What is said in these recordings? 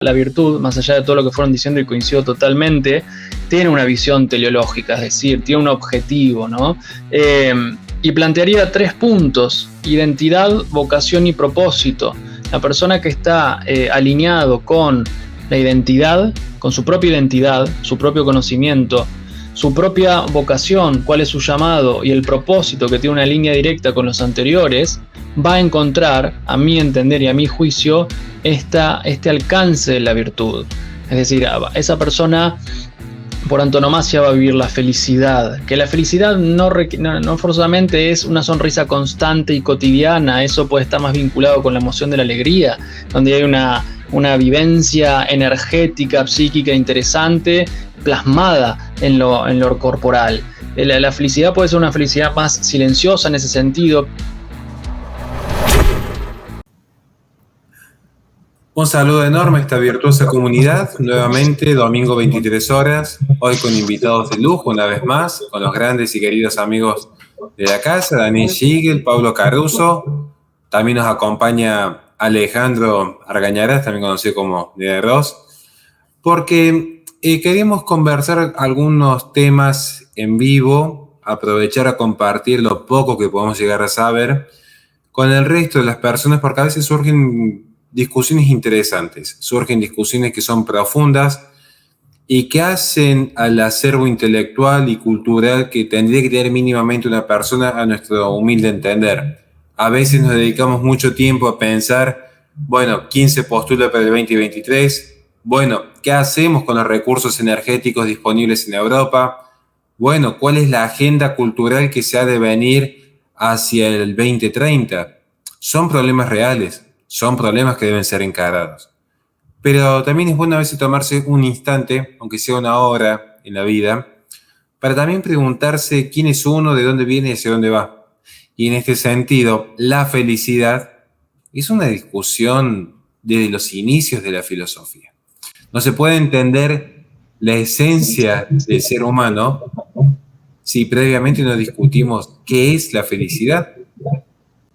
la virtud, más allá de todo lo que fueron diciendo y coincido totalmente, tiene una visión teleológica, es decir, tiene un objetivo, ¿no? Y plantearía 3 puntos: identidad, vocación y propósito. La persona que está alineado con la identidad, con su propia identidad, su propio conocimiento, su propia vocación, cuál es su llamado, y el propósito, que tiene una línea directa con los anteriores, va a encontrar, a mi entender y a mi juicio, este alcance de la virtud. Es decir, esa persona por antonomasia va a vivir la felicidad, que la felicidad no forzosamente es una sonrisa constante y cotidiana. Eso puede estar más vinculado con la emoción de la alegría, donde hay una vivencia energética, psíquica interesante, plasmada en lo corporal. La felicidad puede ser una felicidad más silenciosa en ese sentido. Un saludo enorme a esta virtuosa comunidad, nuevamente domingo 23 horas, hoy con invitados de lujo una vez más, con los grandes y queridos amigos de la casa, Daniel Schigel, Pablo Caruso, también nos acompaña Alejandro Argañarás, también conocido como De Ross, porque queríamos conversar algunos temas en vivo, aprovechar a compartir lo poco que podemos llegar a saber con el resto de las personas, porque a veces surgen discusiones interesantes, surgen discusiones que son profundas y que hacen al acervo intelectual y cultural que tendría que tener mínimamente una persona, a nuestro humilde entender. A veces nos dedicamos mucho tiempo a pensar, bueno, ¿quién se postula para el 2023? Bueno, ¿qué hacemos con los recursos energéticos disponibles en Europa? Bueno, ¿cuál es la agenda cultural que se ha de venir hacia el 2030? Son problemas reales. Son problemas que deben ser encarados. Pero también es bueno a veces tomarse un instante, aunque sea una hora en la vida, para también preguntarse quién es uno, de dónde viene y hacia dónde va. Y en este sentido, la felicidad es una discusión desde los inicios de la filosofía. No se puede entender la esencia del ser humano si previamente no discutimos qué es la felicidad.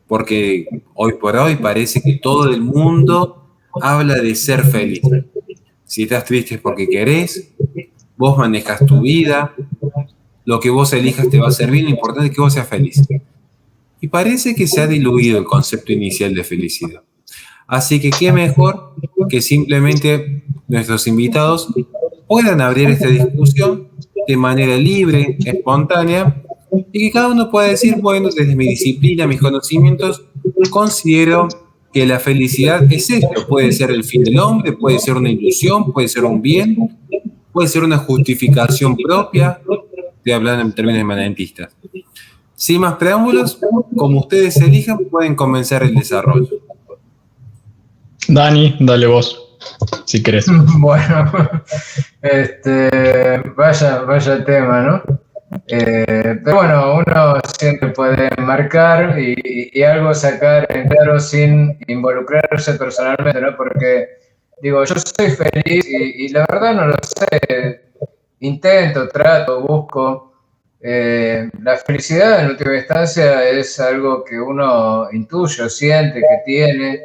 Porque hoy por hoy parece que todo el mundo habla de ser feliz. Si estás triste es porque querés, vos manejas tu vida, lo que vos elijas te va a servir, lo importante es que vos seas feliz. Y parece que se ha diluido el concepto inicial de felicidad. Así que qué mejor que simplemente nuestros invitados puedan abrir esta discusión de manera libre, espontánea, y que cada uno pueda decir, bueno, desde mi disciplina, mis conocimientos, considero que la felicidad es esto. Puede ser el fin del hombre, puede ser una ilusión, puede ser un bien, puede ser una justificación propia. Estoy hablando en términos emanentistas. Sin más preámbulos, como ustedes elijan, pueden comenzar el desarrollo. Dani, dale vos, si querés. Bueno, vaya tema, ¿no? Pero bueno, uno siempre puede marcar y algo sacar en claro sin involucrarse personalmente, ¿no? Porque, digo, yo soy feliz y la verdad no lo sé. Intento, trato, busco. La felicidad en última instancia es algo que uno intuye o siente que tiene,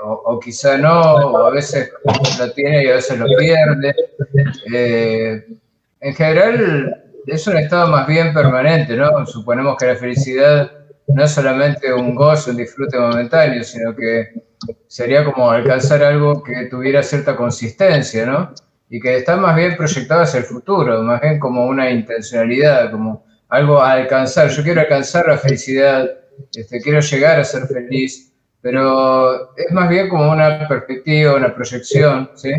o quizá no, o a veces lo tiene y a veces lo pierde. En general es un estado más bien permanente, ¿no? Suponemos que la felicidad no es solamente un gozo, un disfrute momentáneo, sino que sería como alcanzar algo que tuviera cierta consistencia, ¿no? Y que está más bien proyectado hacia el futuro, más bien como una intencionalidad, como algo a alcanzar. Yo quiero alcanzar la felicidad, quiero llegar a ser feliz, pero es más bien como una perspectiva, una proyección, ¿sí?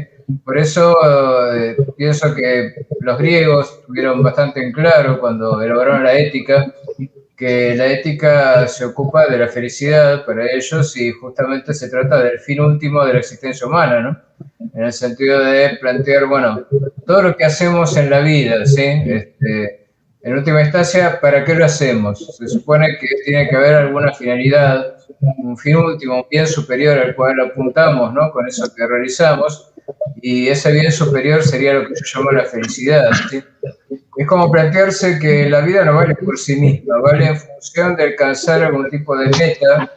Por eso pienso que los griegos tuvieron bastante en claro cuando elaboraron la ética, que la ética se ocupa de la felicidad para ellos y justamente se trata del fin último de la existencia humana, ¿no? En el sentido de plantear, bueno, todo lo que hacemos en la vida, ¿sí? En última instancia, ¿para qué lo hacemos? Se supone que tiene que haber alguna finalidad, un fin último, un bien superior al cual apuntamos, ¿no? Con eso que realizamos, y ese bien superior sería lo que yo llamo la felicidad, ¿sí? Es como plantearse que la vida no vale por sí misma, vale en función de alcanzar algún tipo de meta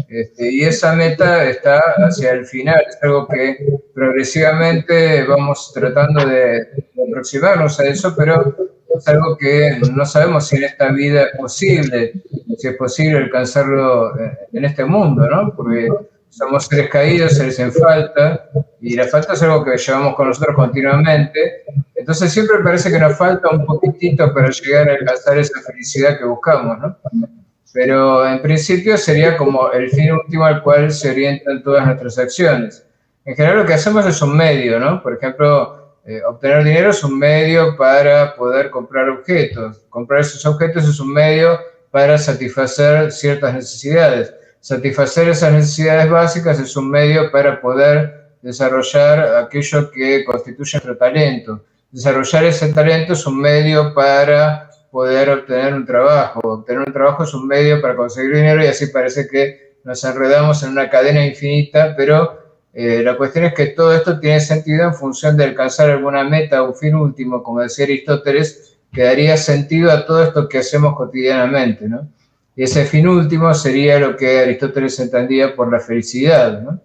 Y esa meta está hacia el final, es algo que progresivamente vamos tratando de aproximarnos a eso, pero es algo que no sabemos si en esta vida es posible, si es posible alcanzarlo en este mundo, ¿no? Porque somos seres caídos, seres en falta, y la falta es algo que llevamos con nosotros continuamente. Entonces siempre parece que nos falta un poquitito para llegar a alcanzar esa felicidad que buscamos, ¿no? Pero en principio sería como el fin último al cual se orientan todas nuestras acciones. En general lo que hacemos es un medio, ¿no? Por ejemplo, obtener dinero es un medio para poder comprar objetos. Comprar esos objetos es un medio para satisfacer ciertas necesidades. Satisfacer esas necesidades básicas es un medio para poder desarrollar aquello que constituye nuestro talento. Desarrollar ese talento es un medio para poder obtener un trabajo. Obtener un trabajo es un medio para conseguir dinero y así parece que nos enredamos en una cadena infinita, pero la cuestión es que todo esto tiene sentido en función de alcanzar alguna meta o un fin último, como decía Aristóteles, que daría sentido a todo esto que hacemos cotidianamente, ¿no? Y ese fin último sería lo que Aristóteles entendía por la felicidad, ¿no?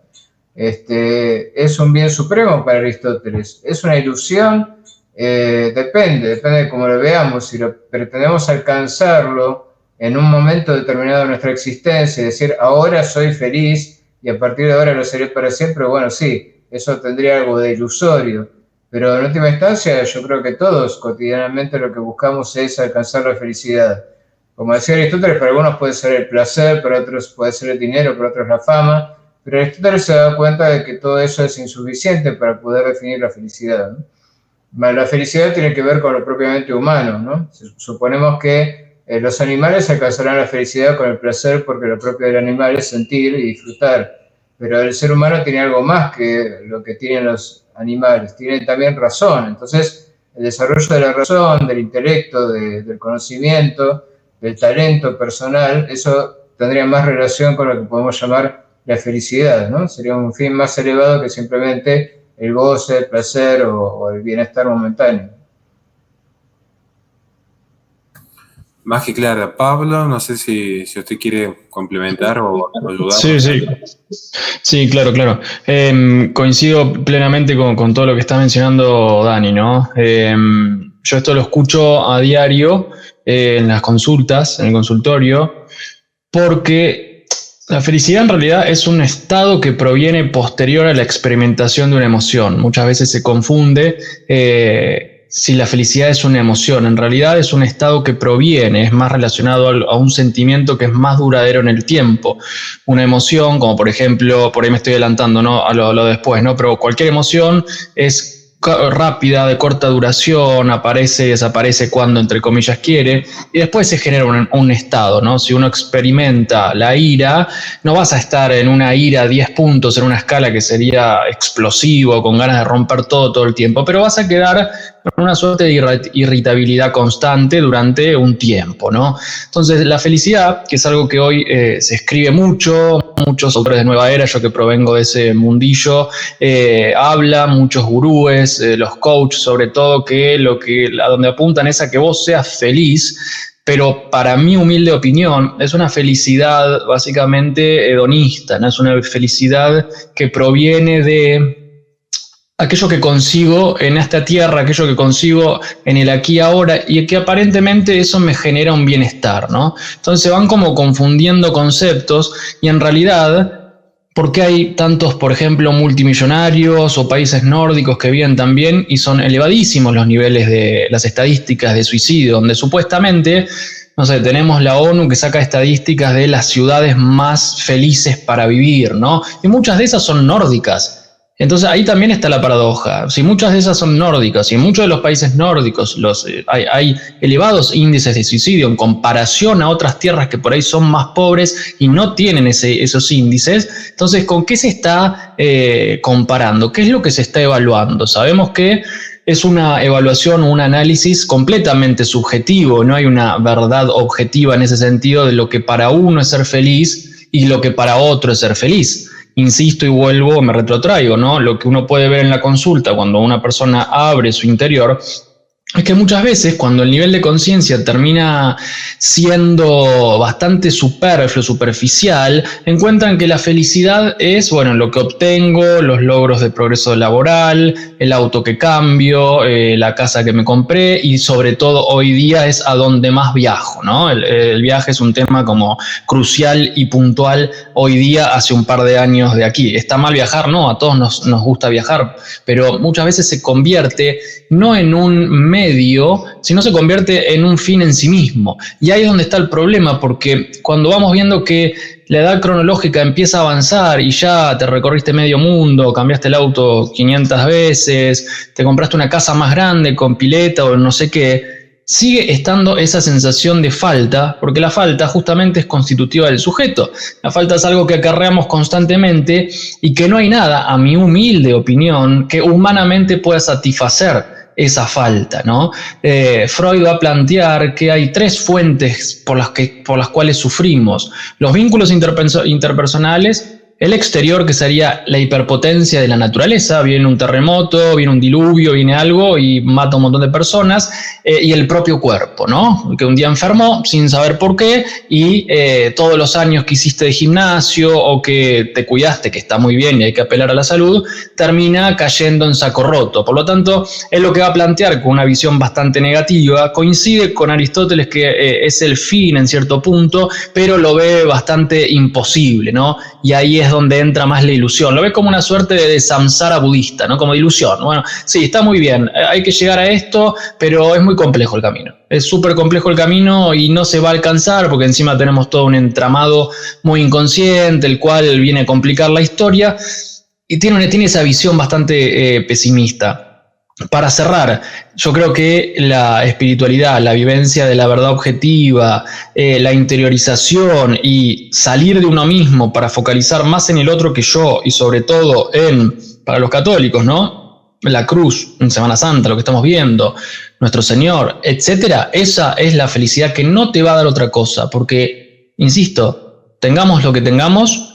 Es un bien supremo para Aristóteles. ¿Es una ilusión? Depende de cómo lo veamos. Si lo pretendemos alcanzarlo en un momento determinado de nuestra existencia, es decir, ahora soy feliz y a partir de ahora lo seré para siempre, bueno, sí, eso tendría algo de ilusorio. Pero en última instancia, yo creo que todos cotidianamente lo que buscamos es alcanzar la felicidad. Como decía Aristóteles, para algunos puede ser el placer, para otros puede ser el dinero, para otros la fama, pero Aristóteles se da cuenta de que todo eso es insuficiente para poder definir la felicidad, ¿no? La felicidad tiene que ver con lo propiamente humano, ¿no? Suponemos que los animales alcanzarán la felicidad con el placer porque lo propio del animal es sentir y disfrutar, pero el ser humano tiene algo más que lo que tienen los animales, tiene también razón. Entonces, el desarrollo de la razón, del intelecto, del conocimiento, del talento personal, eso tendría más relación con lo que podemos llamar la felicidad, ¿no? Sería un fin más elevado que simplemente el goce, el placer o el bienestar momentáneo. Más que clara. Pablo, no sé si usted quiere complementar o ayudar. Sí, claro. Coincido plenamente con todo lo que está mencionando Dani, ¿no? Yo esto lo escucho a diario en las consultas, en el consultorio, porque la felicidad en realidad es un estado que proviene posterior a la experimentación de una emoción. Muchas veces se confunde si la felicidad es una emoción. En realidad es un estado que proviene, es más relacionado a un sentimiento que es más duradero en el tiempo. Una emoción, como por ejemplo, por ahí me estoy adelantando, ¿no? a lo después, ¿no? Pero cualquier emoción es rápida, de corta duración, aparece y desaparece cuando, entre comillas, quiere, y después se genera un estado, ¿no? Si uno experimenta la ira, no vas a estar en una ira 10 puntos en una escala que sería explosivo, con ganas de romper todo el tiempo, pero vas a quedar con una suerte de irritabilidad constante durante un tiempo, ¿no? Entonces, la felicidad, que es algo que hoy se escribe muchos autores de nueva era, yo que provengo de ese mundillo, habla, muchos gurúes, los coaches sobre todo, que a donde apuntan es a que vos seas feliz, pero para mi humilde opinión es una felicidad básicamente hedonista, ¿no? Es una felicidad que proviene de aquello que consigo en esta tierra, aquello que consigo en el aquí y ahora, y que aparentemente eso me genera un bienestar, ¿no? Entonces van como confundiendo conceptos, y en realidad, ¿por qué hay tantos, por ejemplo, multimillonarios o países nórdicos que viven tan bien y son elevadísimos los niveles de las estadísticas de suicidio, donde supuestamente, no sé, tenemos la ONU que saca estadísticas de las ciudades más felices para vivir, ¿no? Y muchas de esas son nórdicas. Entonces ahí también está la paradoja. Si muchas de esas son nórdicas y en muchos de los países nórdicos hay elevados índices de suicidio en comparación a otras tierras que por ahí son más pobres y no tienen esos índices, entonces ¿con qué se está comparando? ¿Qué es lo que se está evaluando? Sabemos que es una evaluación, un análisis completamente subjetivo, no hay una verdad objetiva en ese sentido de lo que para uno es ser feliz y lo que para otro es ser feliz. Insisto y vuelvo, me retrotraigo, ¿no? Lo que uno puede ver en la consulta cuando una persona abre su interior es que muchas veces cuando el nivel de conciencia termina siendo bastante superfluo, superficial, encuentran que la felicidad es, bueno, lo que obtengo, los logros de progreso laboral, el auto que cambio, la casa que me compré y sobre todo hoy día es a donde más viajo, ¿no? El viaje es un tema como crucial y puntual hoy día, hace un par de años de aquí. ¿Está mal viajar? No, a todos nos gusta viajar, pero muchas veces se convierte no en un medio, sino se convierte en un fin en sí mismo. Y ahí es donde está el problema, porque cuando vamos viendo que la edad cronológica empieza a avanzar y ya te recorriste medio mundo, cambiaste el auto 500 veces, te compraste una casa más grande con pileta o no sé qué, sigue estando esa sensación de falta, porque la falta justamente es constitutiva del sujeto. La falta es algo que acarreamos constantemente y que no hay nada, a mi humilde opinión, que humanamente pueda satisfacer esa falta, ¿no? Freud va a plantear que hay tres fuentes por las cuales sufrimos: los vínculos interpersonales, el exterior, que sería la hiperpotencia de la naturaleza, viene un terremoto, viene un diluvio, viene algo y mata a un montón de personas, y el propio cuerpo, ¿no? Que un día enfermó sin saber por qué y todos los años que hiciste de gimnasio o que te cuidaste, que está muy bien y hay que apelar a la salud, termina cayendo en saco roto. Por lo tanto, es lo que va a plantear con una visión bastante negativa. Coincide con Aristóteles que es el fin en cierto punto, pero lo ve bastante imposible, ¿no? Y ahí es donde entra más la ilusión. Lo ve como una suerte de samsara budista, ¿no? Como de ilusión. Bueno, sí, está muy bien, hay que llegar a esto, pero es muy complejo el camino. Es súper complejo el camino y no se va a alcanzar porque encima tenemos todo un entramado muy inconsciente, el cual viene a complicar la historia y tiene esa visión bastante pesimista. Para cerrar, yo creo que la espiritualidad, la vivencia de la verdad objetiva, la interiorización y salir de uno mismo para focalizar más en el otro que yo y sobre todo para los católicos, ¿no? La cruz, en Semana Santa, lo que estamos viendo, nuestro Señor, etcétera, esa es la felicidad que no te va a dar otra cosa, porque, insisto, tengamos lo que tengamos,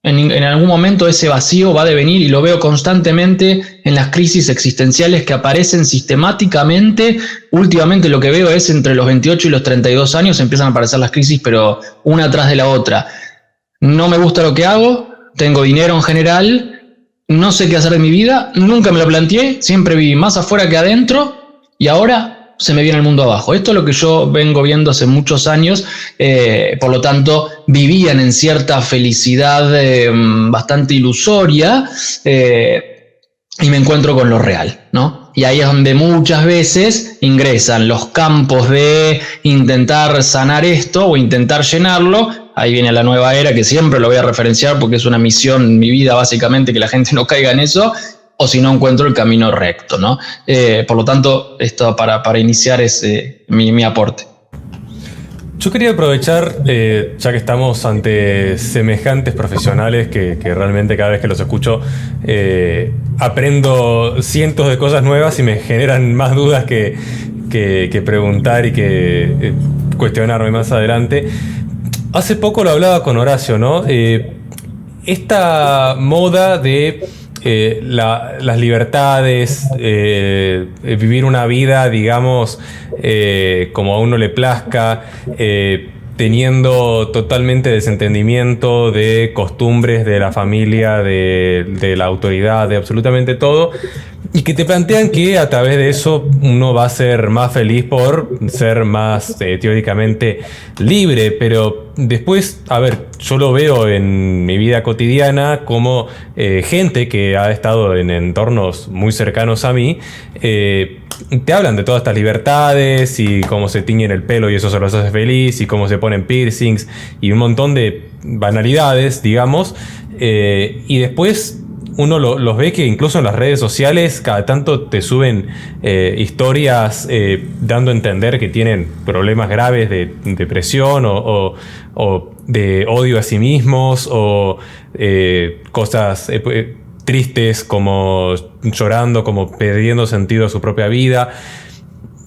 en algún momento ese vacío va a devenir, y lo veo constantemente en las crisis existenciales que aparecen sistemáticamente. Últimamente lo que veo es entre los 28 y los 32 años empiezan a aparecer las crisis, pero una tras de la otra. No me gusta lo que hago, tengo dinero en general, no sé qué hacer de mi vida, nunca me lo planteé, siempre viví más afuera que adentro y ahora se me viene el mundo abajo. Esto es lo que yo vengo viendo hace muchos años, por lo tanto vivían en cierta felicidad bastante ilusoria y me encuentro con lo real, ¿no? Y ahí es donde muchas veces ingresan los campos de intentar sanar esto o intentar llenarlo. Ahí viene la nueva era, que siempre lo voy a referenciar porque es una misión en mi vida básicamente, que la gente no caiga en eso, o si no encuentro el camino recto, ¿no? Por lo tanto, esto para iniciar es mi aporte. Yo quería aprovechar, ya que estamos ante semejantes profesionales que realmente cada vez que los escucho aprendo cientos de cosas nuevas y me generan más dudas que preguntar y que cuestionarme más adelante. Hace poco lo hablaba con Horacio, ¿no? Esta moda de las libertades, vivir una vida, digamos, como a uno le plazca, teniendo totalmente desentendimiento de costumbres de la familia, de la autoridad, de absolutamente todo, y que te plantean que a través de eso uno va a ser más feliz por ser más teóricamente libre, pero después, a ver, yo lo veo en mi vida cotidiana como gente que ha estado en entornos muy cercanos a mí, te hablan de todas estas libertades y cómo se tiñen el pelo y eso se los hace feliz y cómo se ponen piercings y un montón de banalidades, digamos, y después uno los ve que incluso en las redes sociales cada tanto te suben historias dando a entender que tienen problemas graves de depresión o de odio a sí mismos o cosas tristes como llorando, como perdiendo sentido a su propia vida.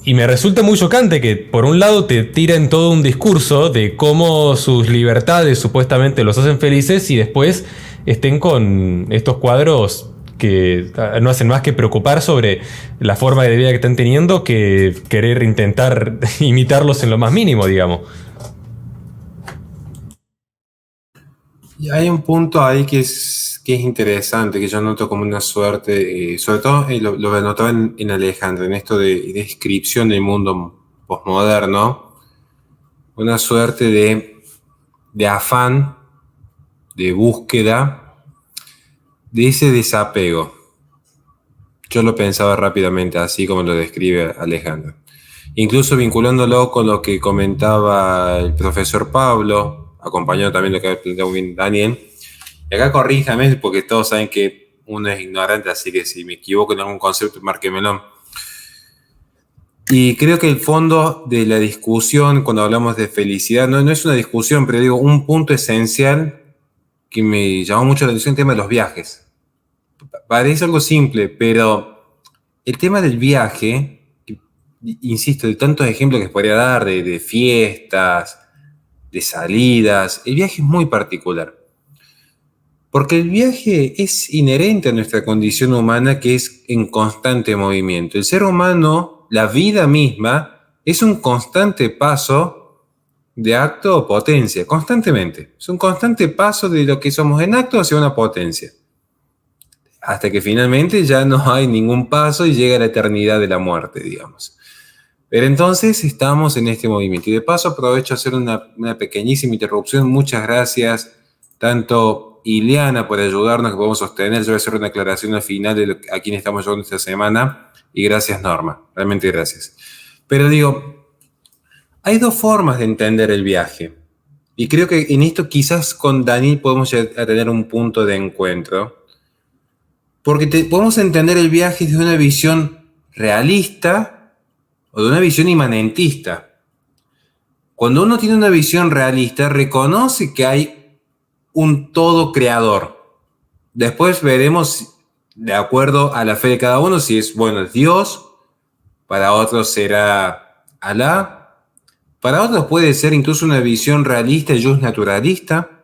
Y me resulta muy chocante que por un lado te tiren todo un discurso de cómo sus libertades supuestamente los hacen felices y después estén con estos cuadros que no hacen más que preocupar sobre la forma de vida que están teniendo que querer intentar imitarlos en lo más mínimo, digamos. Y hay un punto ahí que es interesante, que yo noto como una suerte, sobre todo lo notaba en Alejandro, en esto de descripción del mundo posmoderno, una suerte de afán, de búsqueda, de ese desapego. Yo lo pensaba rápidamente, así como lo describe Alejandro. Incluso vinculándolo con lo que comentaba el profesor Pablo, acompañado también de lo que ha planteado bien Daniel. Y acá corríjame, porque todos saben que uno es ignorante, así que si me equivoco en algún concepto, márquemelo. Y creo que el fondo de la discusión, cuando hablamos de felicidad, no es una discusión, pero digo, un punto esencial que me llamó mucho la atención, el tema de los viajes. Parece algo simple, pero el tema del viaje, insisto, de tantos ejemplos que se podría dar, de fiestas, de salidas, el viaje es muy particular. Porque el viaje es inherente a nuestra condición humana, que es en constante movimiento. El ser humano, la vida misma, es un constante paso de acto o potencia, constantemente. Es un constante paso de lo que somos en acto hacia una potencia. Hasta que finalmente ya no hay ningún paso y llega la eternidad de la muerte, digamos. Pero entonces estamos en este movimiento. Y de paso aprovecho a hacer una pequeñísima interrupción. Muchas gracias, tanto Ileana, por ayudarnos, que podemos sostener. Yo voy a hacer una aclaración al final de a quién estamos ayudando esta semana. Y gracias, Norma. Realmente gracias. Pero digo, hay dos formas de entender el viaje. Y creo que en esto quizás con Daniel podemos a tener un punto de encuentro. Porque podemos entender el viaje desde una visión realista o de una visión inmanentista. Cuando uno tiene una visión realista, reconoce que hay un todo creador. Después veremos, de acuerdo a la fe de cada uno, si es, bueno, es Dios, para otros será Alá, para otros puede ser incluso una visión realista y naturalista,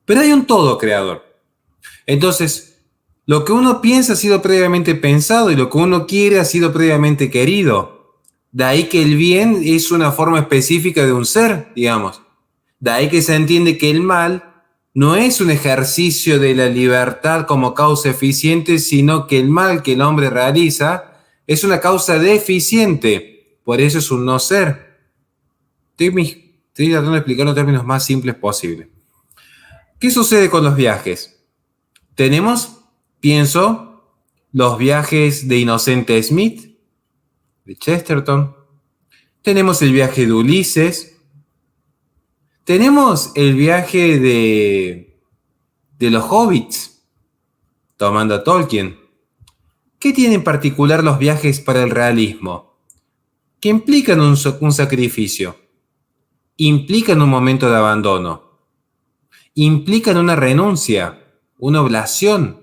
pero hay un todo creador. Entonces, lo que uno piensa ha sido previamente pensado y lo que uno quiere ha sido previamente querido. De ahí que el bien es una forma específica de un ser, digamos. De ahí que se entiende que el mal no es un ejercicio de la libertad como causa eficiente, sino que el mal que el hombre realiza es una causa deficiente. Por eso es un no ser. Estoy tratando de explicarlo en términos más simples posibles. ¿Qué sucede con los viajes? Tenemos, pienso, los viajes de Inocente Smith, de Chesterton. Tenemos el viaje de Ulises. Tenemos el viaje de los hobbits, tomando a Tolkien. ¿Qué tienen en particular los viajes para el realismo? Que implican un sacrificio, implican un momento de abandono, implican una renuncia, una oblación,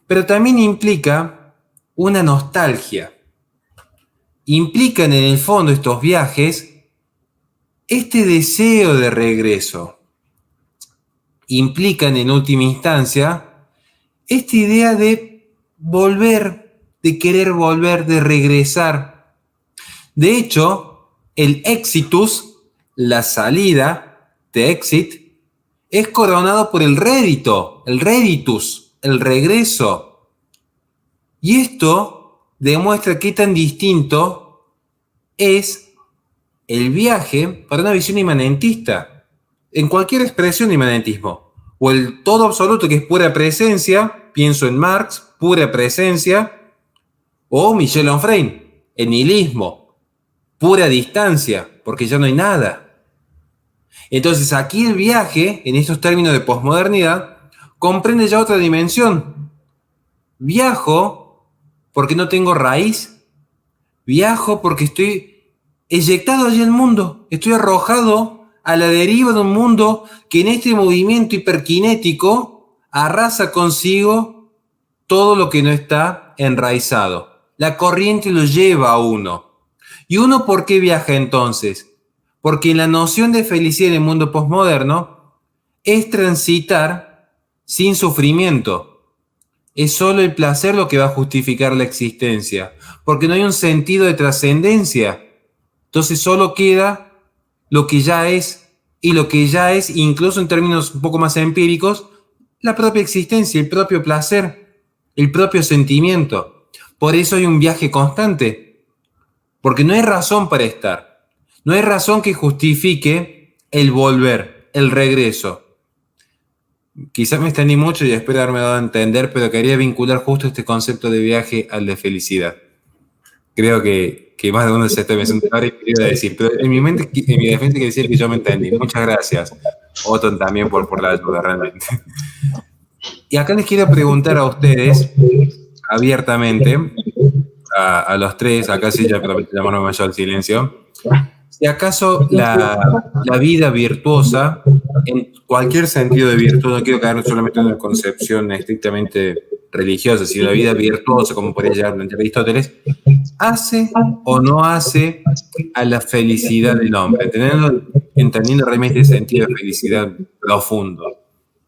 pero también implica una nostalgia. Implican en el fondo estos viajes este deseo de regreso. Implican en última instancia esta idea de volver, de querer volver, de regresar. De hecho, el exitus, la salida, the exit, es coronado por el rédito, el reditus, el regreso. Y esto demuestra qué tan distinto es el viaje para una visión inmanentista, en cualquier expresión de inmanentismo, o el todo absoluto que es pura presencia, pienso en Marx, pura presencia, o Michel Onfray, el nihilismo, pura distancia, porque ya no hay nada. Entonces aquí el viaje, en estos términos de posmodernidad, comprende ya otra dimensión. Viajo porque no tengo raíz, viajo porque estoy eyectado allí al mundo, estoy arrojado a la deriva de un mundo que en este movimiento hiperkinético arrasa consigo todo lo que no está enraizado. La corriente lo lleva a uno. ¿Y uno por qué viaja entonces? Porque la noción de felicidad en el mundo posmoderno es transitar sin sufrimiento, es solo el placer lo que va a justificar la existencia, porque no hay un sentido de trascendencia. Entonces solo queda lo que ya es, y lo que ya es, incluso en términos un poco más empíricos, la propia existencia, el propio placer, el propio sentimiento. Por eso hay un viaje constante, porque no hay razón para estar, no hay razón que justifique el volver, el regreso. Quizás me extendí mucho y espero haberme dado a entender, pero quería vincular justo este concepto de viaje al de felicidad. Creo que más de uno se está pensando ahora y quería decir, pero en mi mente, en mi defensa, quiere decir que yo me entendí. Muchas gracias, Otton, también por la ayuda, realmente. Y acá les quiero preguntar a ustedes, abiertamente, a los tres, acá sí ya prometo llamarme mayor al silencio, si acaso la vida virtuosa, en cualquier sentido de virtud, no quiero caer solamente en una concepción estrictamente religiosa, sino la vida virtuosa, como podría llegar a plantear Aristóteles, ¿hace o no hace a la felicidad del hombre? Entendiendo realmente el sentido de felicidad profundo.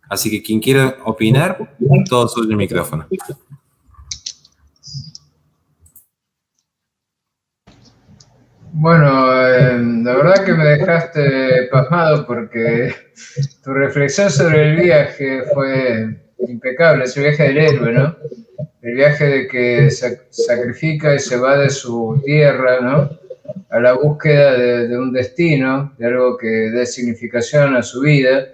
Así que quien quiera opinar, todo suyo el micrófono. Bueno, la verdad que me dejaste pasmado porque tu reflexión sobre el viaje fue impecable, es el viaje del héroe, ¿no? El viaje de que sacrifica y se va de su tierra, ¿no? A la búsqueda de un destino, de algo que dé significación a su vida,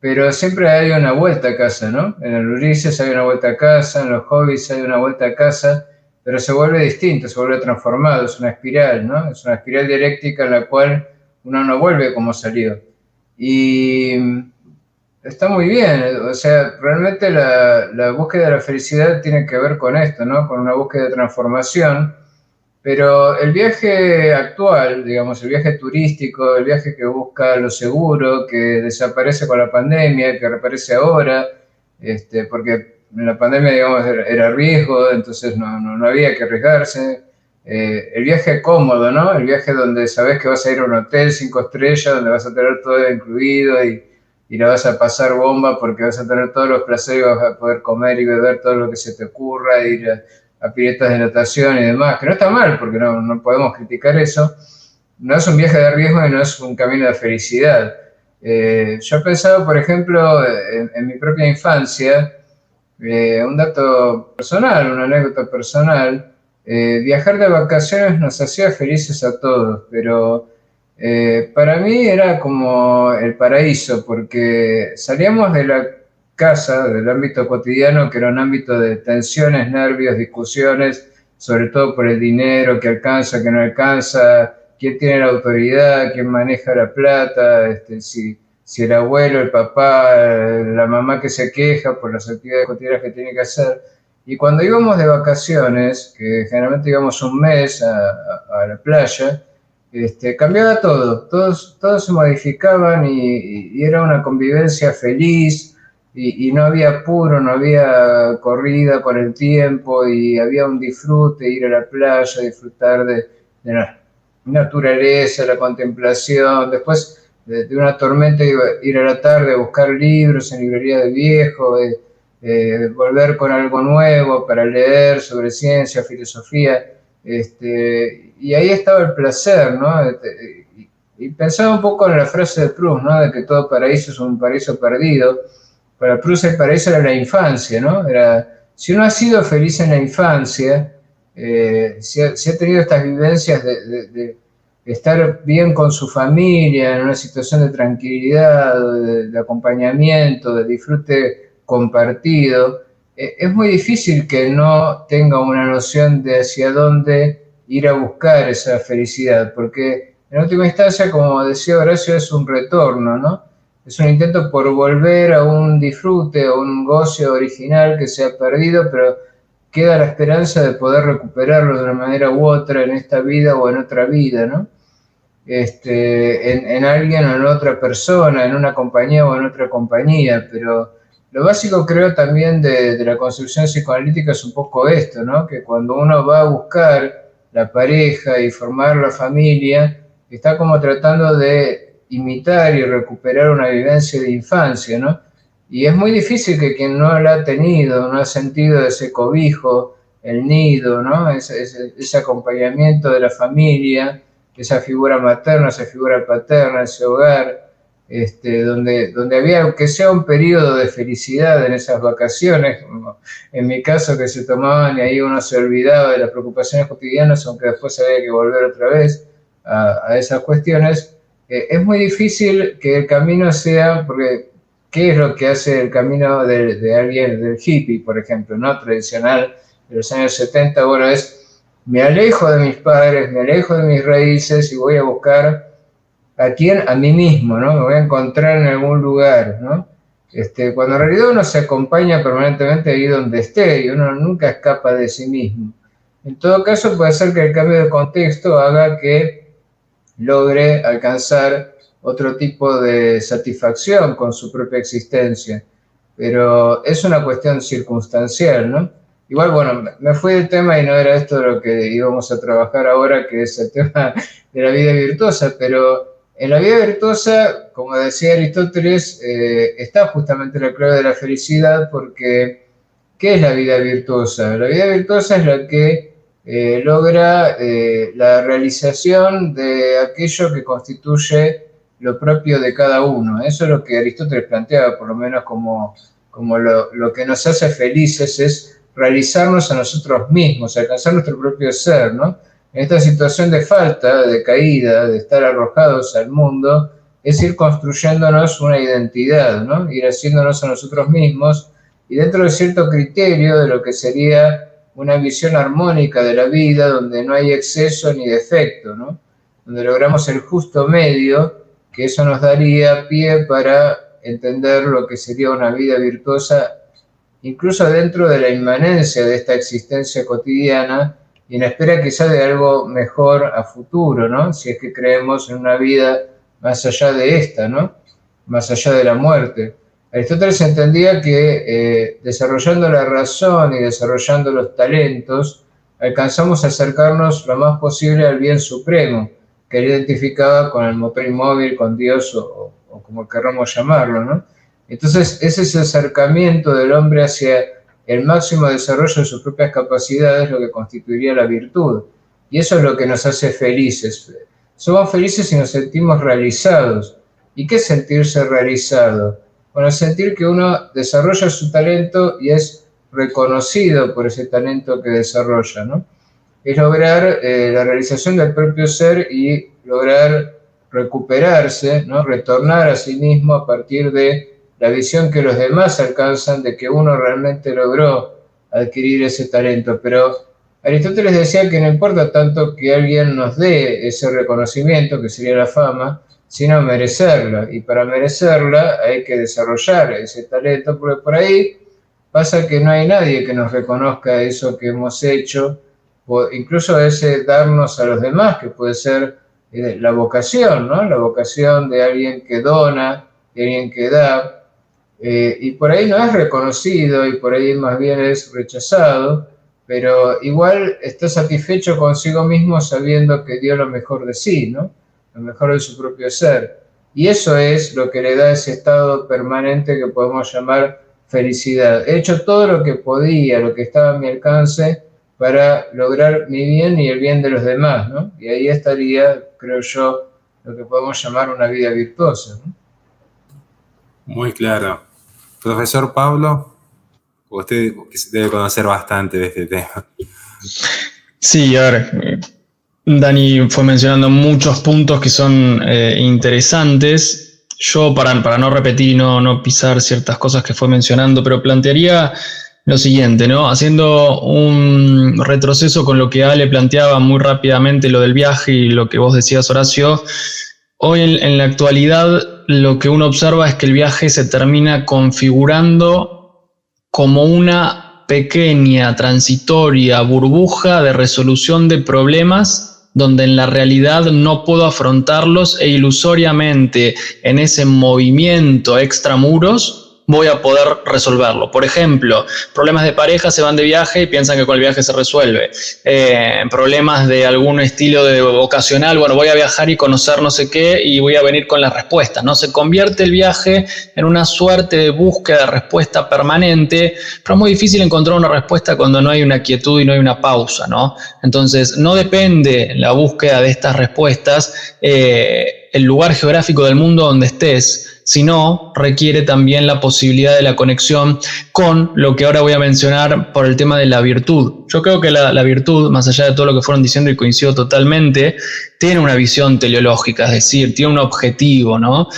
pero siempre hay una vuelta a casa, ¿no? En el Ulises hay una vuelta a casa, en los Hobbits hay una vuelta a casa, pero se vuelve distinto, se vuelve transformado, es una espiral, ¿no? Es una espiral dialéctica en la cual uno no vuelve como salió. Y está muy bien, o sea, realmente la búsqueda de la felicidad tiene que ver con esto, ¿no? Con una búsqueda de transformación, pero el viaje actual, digamos, el viaje turístico, el viaje que busca lo seguro, que desaparece con la pandemia, que reaparece ahora, porque en la pandemia, digamos, era riesgo, entonces no había que arriesgarse. El viaje cómodo, ¿no? El viaje donde sabes que vas a ir a un hotel 5 estrellas, donde vas a tener todo incluido y la vas a pasar bomba porque vas a tener todos los placeres, vas a poder comer y beber todo lo que se te ocurra, ir a piletas de natación y demás, que no está mal, porque no podemos criticar eso. No es un viaje de riesgo y no es un camino de felicidad. Yo he pensado, por ejemplo, en mi propia infancia, un dato personal, una anécdota personal, viajar de vacaciones nos hacía felices a todos, pero para mí era como el paraíso, porque salíamos de la casa, del ámbito cotidiano, que era un ámbito de tensiones, nervios, discusiones, sobre todo por el dinero, que alcanza, que no alcanza, quién tiene la autoridad, quién maneja la plata, si el abuelo, el papá, la mamá que se queja por las actividades cotidianas que tiene que hacer. Y cuando íbamos de vacaciones, que generalmente íbamos un mes a la playa, cambiaba todo, todos se modificaban y era una convivencia feliz y no había apuro, no había corrida con el tiempo y había un disfrute, ir a la playa, disfrutar de la naturaleza, la contemplación. Después de una tormenta ir a la tarde a buscar libros en librería de viejo, volver con algo nuevo para leer sobre ciencia, filosofía. Y ahí estaba el placer, ¿no? Y pensaba un poco en la frase de Proust, ¿no? De que todo paraíso es un paraíso perdido. Para Proust el paraíso era la infancia, ¿no? Si uno ha sido feliz en la infancia, si ha tenido estas vivencias de estar bien con su familia, en una situación de tranquilidad, de acompañamiento, de disfrute compartido, es muy difícil que no tenga una noción de hacia dónde ir a buscar esa felicidad, porque en última instancia, como decía Horacio, es un retorno, ¿no? Es un intento por volver a un disfrute o un goce original que se ha perdido, pero queda la esperanza de poder recuperarlo de una manera u otra en esta vida o en otra vida, ¿no? En alguien o en otra persona, en una compañía o en otra compañía, pero lo básico creo también de la construcción psicoanalítica es un poco esto, ¿no? Que cuando uno va a buscar la pareja y formar la familia, está como tratando de imitar y recuperar una vivencia de infancia, ¿no? Y es muy difícil que quien no la ha tenido, no ha sentido ese cobijo, el nido, ¿no? Ese acompañamiento de la familia, esa figura materna, esa figura paterna, ese hogar, donde había, aunque sea un periodo de felicidad en esas vacaciones, como en mi caso, que se tomaban y ahí uno se olvidaba de las preocupaciones cotidianas, aunque después había que volver otra vez a esas cuestiones. Es muy difícil que el camino sea, porque ¿qué es lo que hace el camino de alguien, del hippie, por ejemplo, ¿no? Tradicional de los años 70? Bueno, me alejo de mis padres, me alejo de mis raíces y voy a buscar ¿a quién? A mí mismo, ¿no? Me voy a encontrar en algún lugar, ¿no? Cuando en realidad uno se acompaña permanentemente ahí donde esté y uno nunca escapa de sí mismo. En todo caso, puede ser que el cambio de contexto haga que logre alcanzar otro tipo de satisfacción con su propia existencia, pero es una cuestión circunstancial, ¿no? Igual, bueno, me fui del tema y no era esto lo que íbamos a trabajar ahora, que es el tema de la vida virtuosa, pero en la vida virtuosa, como decía Aristóteles, está justamente la clave de la felicidad, porque ¿qué es la vida virtuosa? La vida virtuosa es la que logra la realización de aquello que constituye lo propio de cada uno. Eso es lo que Aristóteles planteaba, por lo menos como lo que nos hace felices es realizarnos a nosotros mismos, alcanzar nuestro propio ser, ¿no? En esta situación de falta, de caída, de estar arrojados al mundo, es ir construyéndonos una identidad, ¿no? Ir haciéndonos a nosotros mismos y dentro de cierto criterio de lo que sería una visión armónica de la vida, donde no hay exceso ni defecto, ¿no? Donde logramos el justo medio, que eso nos daría pie para entender lo que sería una vida virtuosa, incluso dentro de la inmanencia de esta existencia cotidiana, y en espera quizá de algo mejor a futuro, ¿no? Si es que creemos en una vida más allá de esta, ¿no? Más allá de la muerte. Aristóteles entendía que desarrollando la razón y desarrollando los talentos, alcanzamos a acercarnos lo más posible al bien supremo, que él identificaba con el motor inmóvil, con Dios o como queramos llamarlo, ¿no? Entonces, ese es el acercamiento del hombre hacia el máximo desarrollo de sus propias capacidades, lo que constituiría la virtud. Y eso es lo que nos hace felices. Somos felices si nos sentimos realizados. ¿Y qué es sentirse realizado? Bueno, sentir que uno desarrolla su talento y es reconocido por ese talento que desarrolla, ¿no? Es lograr la realización del propio ser y lograr recuperarse, ¿no? Retornar a sí mismo a partir de la visión que los demás alcanzan de que uno realmente logró adquirir ese talento. Pero Aristóteles decía que no importa tanto que alguien nos dé ese reconocimiento, que sería la fama, sino merecerla. Y para merecerla hay que desarrollar ese talento, porque por ahí pasa que no hay nadie que nos reconozca eso que hemos hecho, o incluso ese darnos a los demás, que puede ser la vocación, ¿no? La vocación de alguien que dona, de alguien que da, y por ahí no es reconocido y por ahí más bien es rechazado, pero igual está satisfecho consigo mismo sabiendo que dio lo mejor de sí, ¿no? Lo mejor de su propio ser. Y eso es lo que le da ese estado permanente que podemos llamar felicidad. He hecho todo lo que podía, lo que estaba a mi alcance para lograr mi bien y el bien de los demás, ¿no? Y ahí estaría, creo yo, lo que podemos llamar una vida virtuosa, ¿no? Muy claro. Profesor Pablo, usted debe conocer bastante de este tema. Sí, a ver, Dani fue mencionando muchos puntos que son interesantes. Yo, para no repetir y no pisar ciertas cosas que fue mencionando, pero plantearía lo siguiente, ¿no? Haciendo un retroceso con lo que Ale planteaba muy rápidamente, lo del viaje y lo que vos decías, Horacio. Hoy en la actualidad lo que uno observa es que el viaje se termina configurando como una pequeña, transitoria burbuja de resolución de problemas donde en la realidad no puedo afrontarlos e ilusoriamente en ese movimiento extramuros voy a poder resolverlo. Por ejemplo, problemas de pareja, se van de viaje y piensan que con el viaje se resuelve. Problemas de algún estilo de vocacional, bueno, voy a viajar y conocer no sé qué y voy a venir con las respuestas, ¿no? Se convierte el viaje en una suerte de búsqueda de respuesta permanente, pero es muy difícil encontrar una respuesta cuando no hay una quietud y no hay una pausa, ¿no? Entonces, no depende la búsqueda de estas respuestas el lugar geográfico del mundo donde estés, sino requiere también la posibilidad de la conexión con lo que ahora voy a mencionar por el tema de la virtud. Yo creo que la virtud, más allá de todo lo que fueron diciendo y coincido totalmente, tiene una visión teleológica, es decir, tiene un objetivo, ¿no?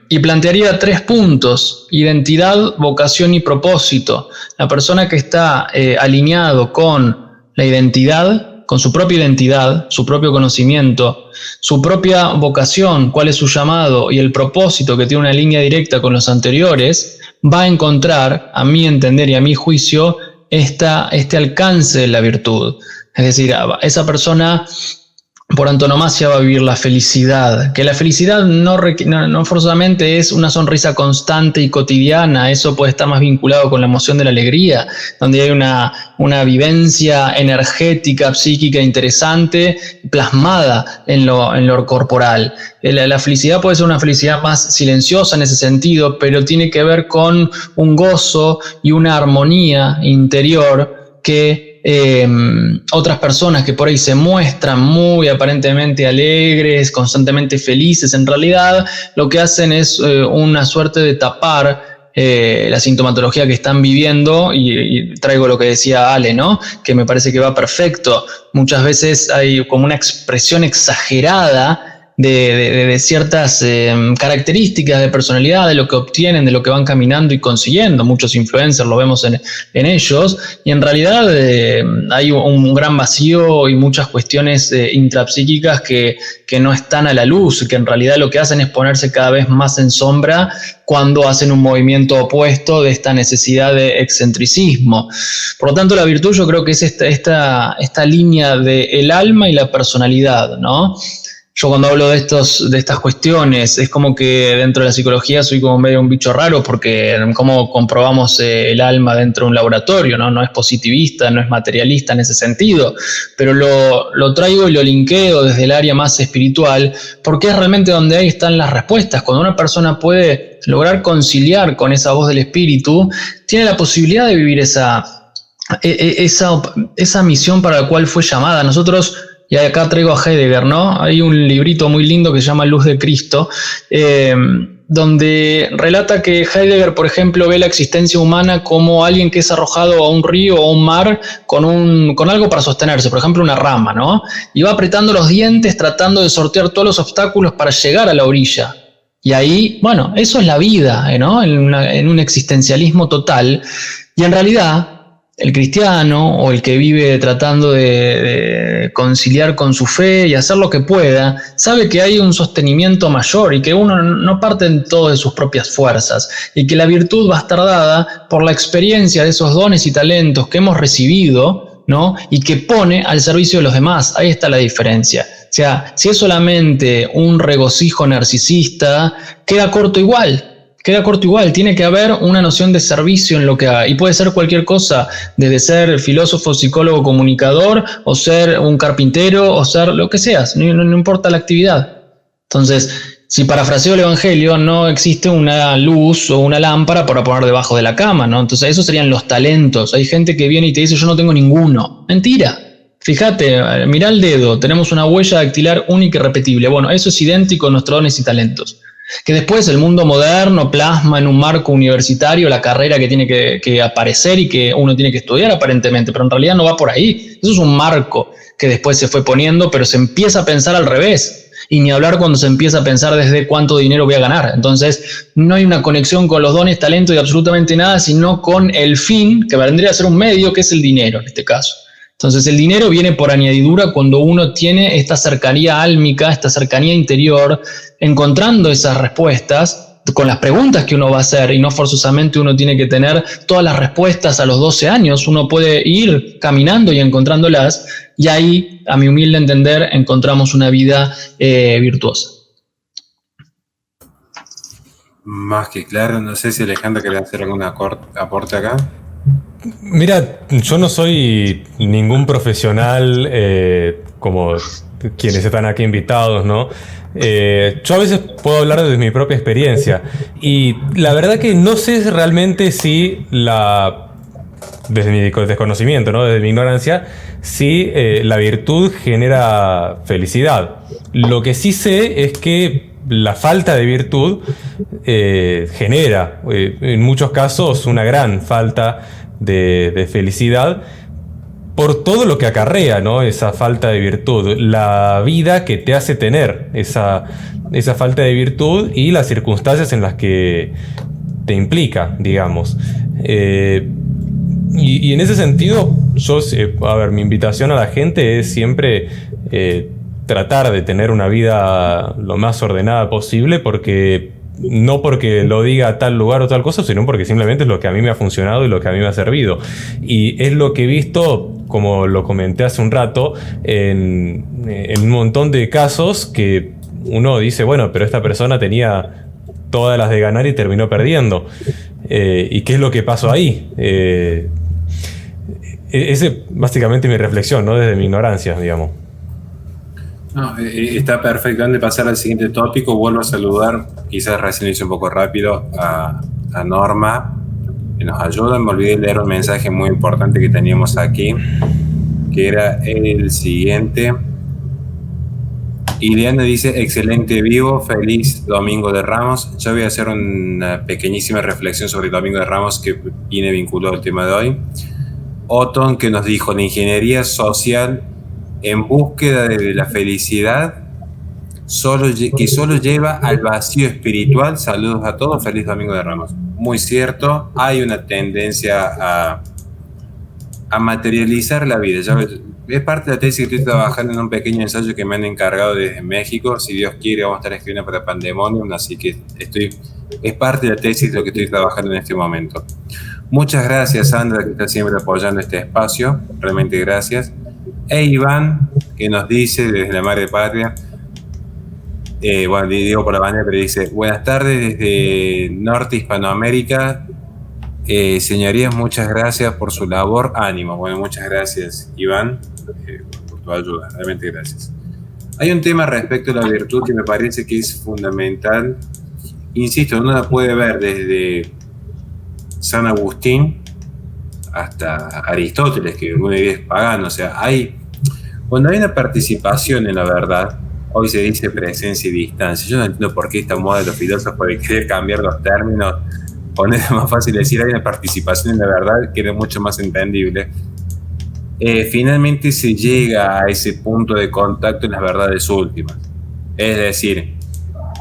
Y plantearía 3 puntos: identidad, vocación y propósito. La persona que está alineado con la identidad, con su propia identidad, su propio conocimiento, su propia vocación, cuál es su llamado, y el propósito, que tiene una línea directa con los anteriores, va a encontrar, a mi entender y a mi juicio, este alcance de la virtud. Es decir, esa persona por antonomasia va a vivir la felicidad, que la felicidad no forzosamente es una sonrisa constante y cotidiana, eso puede estar más vinculado con la emoción de la alegría, donde hay una vivencia energética, psíquica interesante, plasmada en lo corporal. La felicidad puede ser una felicidad más silenciosa en ese sentido, pero tiene que ver con un gozo y una armonía interior que otras personas que por ahí se muestran muy aparentemente alegres, constantemente felices, en realidad lo que hacen es una suerte de tapar la sintomatología que están viviendo, y traigo lo que decía Ale, ¿no? Que me parece que va perfecto. Muchas veces hay como una expresión exagerada de ciertas características de personalidad, de lo que obtienen, de lo que van caminando y consiguiendo. Muchos influencers lo vemos en ellos, y en realidad hay un gran vacío y muchas cuestiones intrapsíquicas que no están a la luz, que en realidad lo que hacen es ponerse cada vez más en sombra cuando hacen un movimiento opuesto de esta necesidad de excentricismo. Por lo tanto, la virtud yo creo que es esta línea del alma y la personalidad, ¿no? Yo cuando hablo de estas cuestiones, es como que dentro de la psicología soy como medio un bicho raro, porque cómo comprobamos el alma dentro de un laboratorio, ¿no? No es positivista, no es materialista en ese sentido, pero lo traigo y lo linkeo desde el área más espiritual, porque es realmente donde ahí están las respuestas. Cuando una persona puede lograr conciliar con esa voz del espíritu, tiene la posibilidad de vivir esa misión para la cual fue llamada. Nosotros, y acá traigo a Heidegger, ¿no? Hay un librito muy lindo que se llama Luz de Cristo, donde relata que Heidegger, por ejemplo, ve la existencia humana como alguien que es arrojado a un río o a un mar con algo para sostenerse, por ejemplo una rama, ¿no? Y va apretando los dientes tratando de sortear todos los obstáculos para llegar a la orilla. Y ahí, bueno, eso es la vida, ¿no? En un existencialismo total. Y en realidad, el cristiano o el que vive tratando de conciliar con su fe y hacer lo que pueda, sabe que hay un sostenimiento mayor y que uno no parte en todo de sus propias fuerzas, y que la virtud va a estar dada por la experiencia de esos dones y talentos que hemos recibido, ¿no? Y que pone al servicio de los demás. Ahí está la diferencia. O sea, si es solamente un regocijo narcisista, queda corto igual. Tiene que haber una noción de servicio en lo que haga, y puede ser cualquier cosa, desde ser filósofo, psicólogo, comunicador, o ser un carpintero, o ser lo que seas, no importa la actividad. Entonces, si parafraseo el Evangelio, no existe una luz o una lámpara para poner debajo de la cama, ¿no? Entonces, esos serían los talentos. Hay gente que viene y te dice, yo no tengo ninguno. Mentira. Fíjate, mirá el dedo, tenemos una huella dactilar única y repetible. Bueno, eso es idéntico a nuestros dones y talentos. Que después el mundo moderno plasma en un marco universitario la carrera que tiene que aparecer y que uno tiene que estudiar aparentemente, pero en realidad no va por ahí. Eso es un marco que después se fue poniendo, pero se empieza a pensar al revés. Y ni hablar cuando se empieza a pensar desde cuánto dinero voy a ganar. Entonces no hay una conexión con los dones, talentos y absolutamente nada, sino con el fin, que vendría a ser un medio, que es el dinero en este caso. Entonces el dinero viene por añadidura cuando uno tiene esta cercanía álmica, esta cercanía interior, encontrando esas respuestas con las preguntas que uno va a hacer, y no forzosamente uno tiene que tener todas las respuestas a los 12 años, uno puede ir caminando y encontrándolas, y ahí, a mi humilde entender, encontramos una vida virtuosa. Más que claro, no sé si Alejandro quiere hacer algún aporte acá. Mira, yo no soy ningún profesional como quienes están aquí invitados, ¿no? Yo a veces puedo hablar desde mi propia experiencia y la verdad que no sé realmente si desde mi desconocimiento, ¿no? Desde mi ignorancia, si la virtud genera felicidad. Lo que sí sé es que la falta de virtud genera, en muchos casos, una gran falta de felicidad por todo lo que acarrea, ¿no? Esa falta de virtud, la vida que te hace tener esa falta de virtud y las circunstancias en las que te implica, digamos. Y en ese sentido, mi invitación a la gente es siempre tratar de tener una vida lo más ordenada posible, no porque lo diga tal lugar o tal cosa, sino porque simplemente es lo que a mí me ha funcionado y lo que a mí me ha servido. Y es lo que he visto, como lo comenté hace un rato, en un montón de casos que uno dice, bueno, pero esta persona tenía todas las de ganar y terminó perdiendo. ¿Y qué es lo que pasó ahí? Ese básicamente mi reflexión, ¿no? Desde mi ignorancia, digamos. No, está perfecto. Antes de pasar al siguiente tópico, vuelvo a saludar, quizás recién lo hice un poco rápido, a Norma, que nos ayuda. Me olvidé de leer un mensaje muy importante que teníamos aquí, que era el siguiente. Ileana dice, excelente vivo, feliz Domingo de Ramos. Yo voy a hacer una pequeñísima reflexión sobre el Domingo de Ramos que viene vinculado al tema de hoy. Otton, que nos dijo, la ingeniería social en búsqueda de la felicidad que solo lleva al vacío espiritual. Saludos a todos, feliz Domingo de Ramos. Muy cierto, hay una tendencia a materializar la vida. Es parte de la tesis que estoy trabajando en un pequeño ensayo que me han encargado desde México. Si Dios quiere, vamos a estar escribiendo para Pandemonium, así que es parte de la tesis de lo que estoy trabajando en este momento. Muchas gracias, Sandra, que está siempre apoyando este espacio. Realmente gracias. Iván, que nos dice desde la Madre Patria, bueno, digo por la bandera, pero dice, buenas tardes desde Norte Hispanoamérica. Señorías, muchas gracias por su labor. Ánimo. Bueno, muchas gracias, Iván, por tu ayuda. Realmente gracias. Hay un tema respecto a la virtud que me parece que es fundamental. Insisto, uno la puede ver desde San Agustín hasta Aristóteles, que alguna idea es pagano. O sea, cuando hay una participación en la verdad, hoy se dice presencia y distancia. Yo no entiendo por qué esta moda de los filósofos de querer cambiar los términos, poner más fácil decir hay una participación en la verdad, que era mucho más entendible. Finalmente se llega a ese punto de contacto en las verdades últimas. Es decir,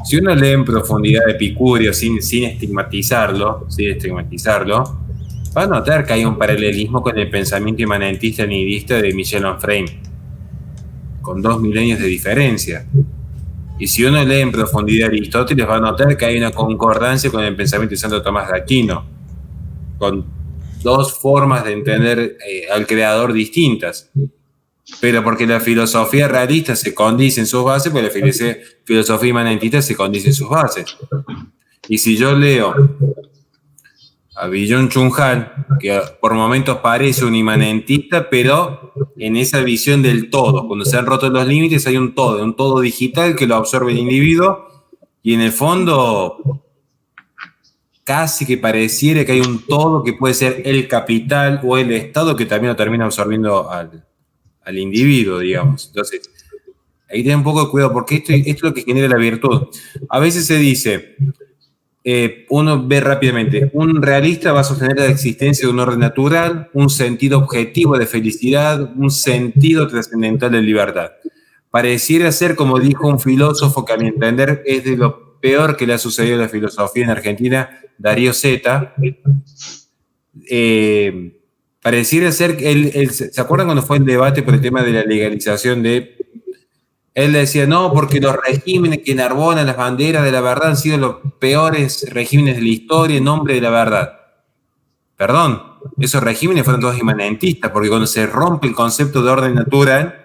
si uno lee en profundidad de Epicurio sin estigmatizarlo, va a notar que hay un paralelismo con el pensamiento inmanentista nihilista de Michel Onfray, con 2 milenios de diferencia. Y si uno lee en profundidad Aristóteles, va a notar que hay una concordancia con el pensamiento de Santo Tomás de Aquino, con 2 formas de entender al creador distintas. Pero porque la filosofía realista se condice en sus bases, pues la filosofía inmanentista se condice en sus bases. Y si yo leo a Byung-Chul Han, que por momentos parece un inmanentista, pero en esa visión del todo, cuando se han roto los límites, hay un todo digital que lo absorbe el individuo, y en el fondo casi que pareciera que hay un todo que puede ser el capital o el Estado, que también lo termina absorbiendo al individuo, digamos. Entonces, ahí ten un poco de cuidado, porque esto es lo que genera la virtud. A veces se dice, uno ve rápidamente, un realista va a sostener la existencia de un orden natural, un sentido objetivo de felicidad, un sentido trascendental de libertad. Pareciera ser, como dijo un filósofo que a mi entender es de lo peor que le ha sucedido a la filosofía en Argentina, Darío Zeta. Pareciera ser que ¿se acuerdan cuando fue el debate por el tema de la legalización de... Él decía, no, porque los regímenes que enarbonan las banderas de la verdad han sido los peores regímenes de la historia en nombre de la verdad. Perdón, esos regímenes fueron todos inmanentistas, porque cuando se rompe el concepto de orden natural,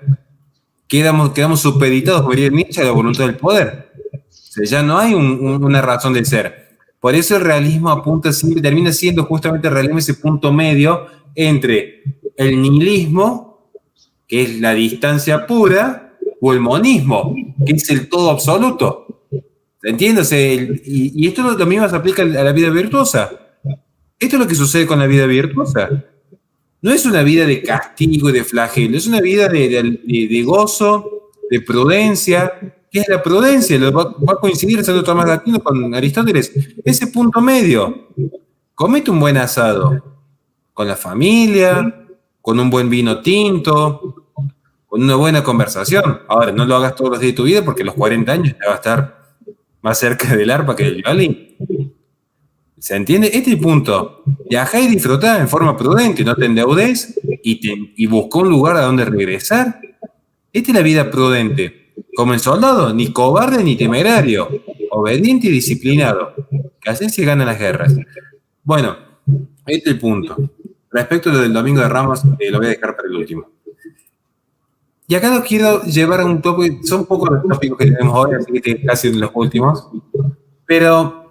quedamos supeditados, como diría Nietzsche, a la voluntad del poder. O sea, ya no hay una razón de ser. Por eso el realismo apunta siempre, termina siendo justamente el realismo ese punto medio entre el nihilismo, que es la distancia pura, o el monismo, que es el todo absoluto. ¿Entiendes? Y esto lo mismo se aplica a la vida virtuosa. Esto es lo que sucede con la vida virtuosa. No es una vida de castigo y de flagelo, es una vida de gozo, de prudencia. ¿Qué es la prudencia? Va a coincidir Santo Tomás de Aquino con Aristóteles. Ese punto medio. Comete un buen asado con la familia, con un buen vino tinto, con una buena conversación. Ahora, no lo hagas todos los días de tu vida porque a los 40 años ya va a estar más cerca del arpa que del violín. ¿Se entiende? Este es el punto. Viajá y disfrutá en forma prudente, no te endeudes y busca un lugar a donde regresar. Esta es la vida prudente. Como el soldado, ni cobarde ni temerario, obediente y disciplinado, que así se ganan las guerras. Bueno, este es el punto. Respecto a lo del Domingo de Ramos, lo voy a dejar para el último. Y acá los quiero llevar a un tópico, son pocos los tópicos que tenemos hoy, así que casi en los últimos, pero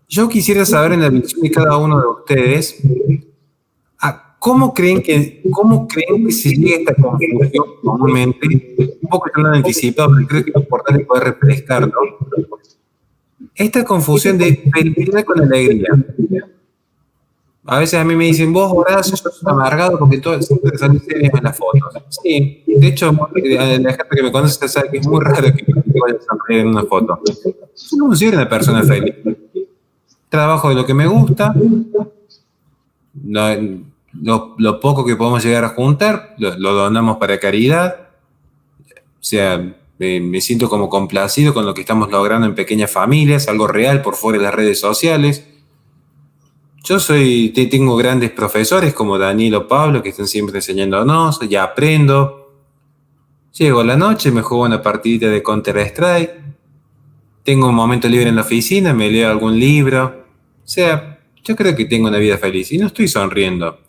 yo quisiera saber en la visión de cada uno de ustedes, ¿cómo creen que se llega a esta confusión comúnmente? Un poco están anticipado, pero creo que es importante poder refrescarlo. Esta confusión de felicidad con alegría. A veces a mí me dicen, vos, Horacio, sos amargado porque todo siempre te salen serios en las fotos. Sí, de hecho, la gente que me conoce sabe que es muy raro que me vaya a sonreír en una foto. Yo no soy una persona feliz. Trabajo de lo que me gusta, lo poco que podemos llegar a juntar, lo donamos para caridad. O sea, me siento como complacido con lo que estamos logrando en pequeñas familias, algo real por fuera de las redes sociales. Yo tengo grandes profesores como Daniel o Pablo que están siempre enseñándonos, ya aprendo. Llego a la noche, me juego una partidita de Counter-Strike. Tengo un momento libre en la oficina, me leo algún libro. O sea, yo creo que tengo una vida feliz y no estoy sonriendo.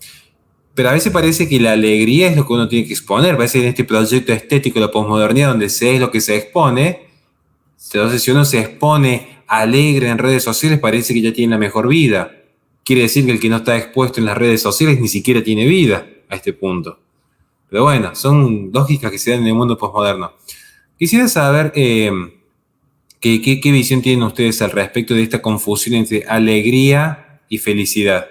Pero a veces parece que la alegría es lo que uno tiene que exponer. Parece que en este proyecto estético de la posmodernidad, donde se es lo que se expone, entonces si uno se expone alegre en redes sociales, parece que ya tiene la mejor vida. Quiere decir que el que no está expuesto en las redes sociales ni siquiera tiene vida a este punto. Pero bueno, son lógicas que se dan en el mundo posmoderno. Quisiera saber ¿qué visión tienen ustedes al respecto de esta confusión entre alegría y felicidad?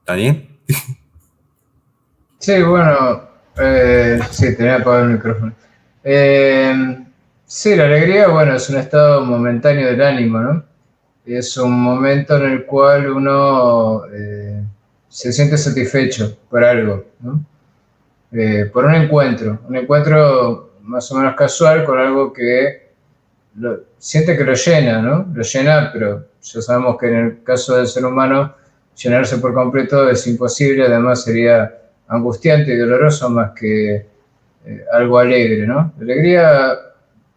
¿Daniel? Sí, bueno, sí, tenía apagado el micrófono. Sí, la alegría, bueno, es un estado momentáneo del ánimo, ¿no? Es un momento en el cual uno se siente satisfecho por algo, ¿no? Por un encuentro más o menos casual con algo que siente que lo llena, ¿no? Lo llena, pero ya sabemos que en el caso del ser humano llenarse por completo es imposible, además sería angustiante y doloroso más que algo alegre, ¿no? La alegría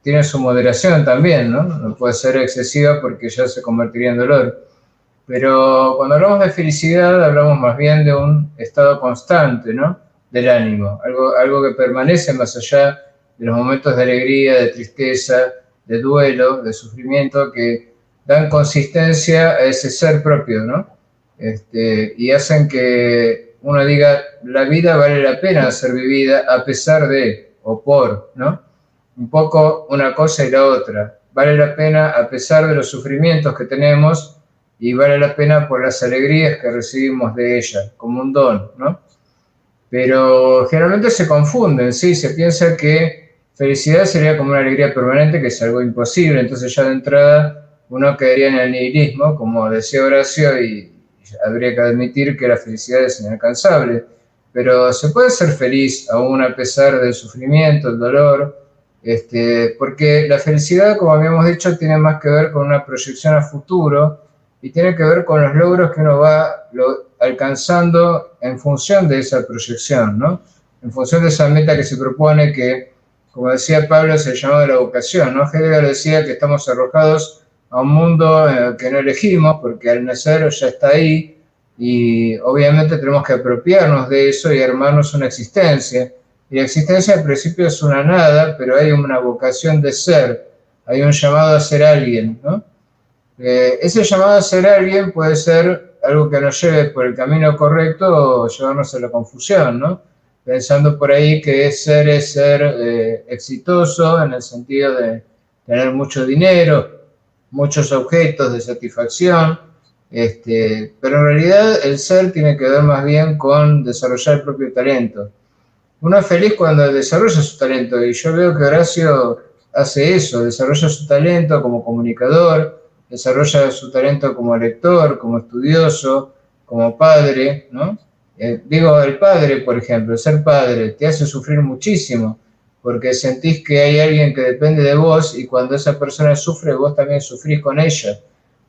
tiene su moderación también, ¿no? No puede ser excesiva porque ya se convertiría en dolor. Pero cuando hablamos de felicidad hablamos más bien de un estado constante, ¿no? Del ánimo, algo que permanece más allá de los momentos de alegría, de tristeza, de duelo, de sufrimiento, que dan consistencia a ese ser propio, ¿no? Y hacen que uno diga, la vida vale la pena ser vivida a pesar de, o por, ¿no? Un poco una cosa y la otra. Vale la pena a pesar de los sufrimientos que tenemos y vale la pena por las alegrías que recibimos de ella, como un don, ¿no? Pero generalmente se confunden, ¿sí? Se piensa que felicidad sería como una alegría permanente, que es algo imposible, entonces ya de entrada uno quedaría en el nihilismo, como decía Horacio, y habría que admitir que la felicidad es inalcanzable. Pero se puede ser feliz aún a pesar del sufrimiento, el dolor, porque la felicidad, como habíamos dicho, tiene más que ver con una proyección a futuro y tiene que ver con los logros que uno va alcanzando en función de esa proyección, ¿no? En función de esa meta que se propone, que, como decía Pablo, es el llamado de la vocación, ¿no? Heidegger decía que estamos arrojados a un mundo que no elegimos, porque al nacer ya está ahí, y obviamente tenemos que apropiarnos de eso y armarnos una existencia. Y la existencia al principio es una nada, pero hay una vocación de ser, hay un llamado a ser alguien, ¿no? Ese llamado a ser alguien puede ser algo que nos lleve por el camino correcto o llevarnos a la confusión, ¿no? Pensando por ahí que ser es ser exitoso en el sentido de tener mucho dinero, muchos objetos de satisfacción, pero en realidad el ser tiene que ver más bien con desarrollar el propio talento. Uno es feliz cuando desarrolla su talento, y yo veo que Horacio hace eso, desarrolla su talento como comunicador, desarrolla su talento como lector, como estudioso, como padre, ¿no? Digo, el padre, por ejemplo, ser padre te hace sufrir muchísimo, porque sentís que hay alguien que depende de vos, y cuando esa persona sufre, vos también sufrís con ella,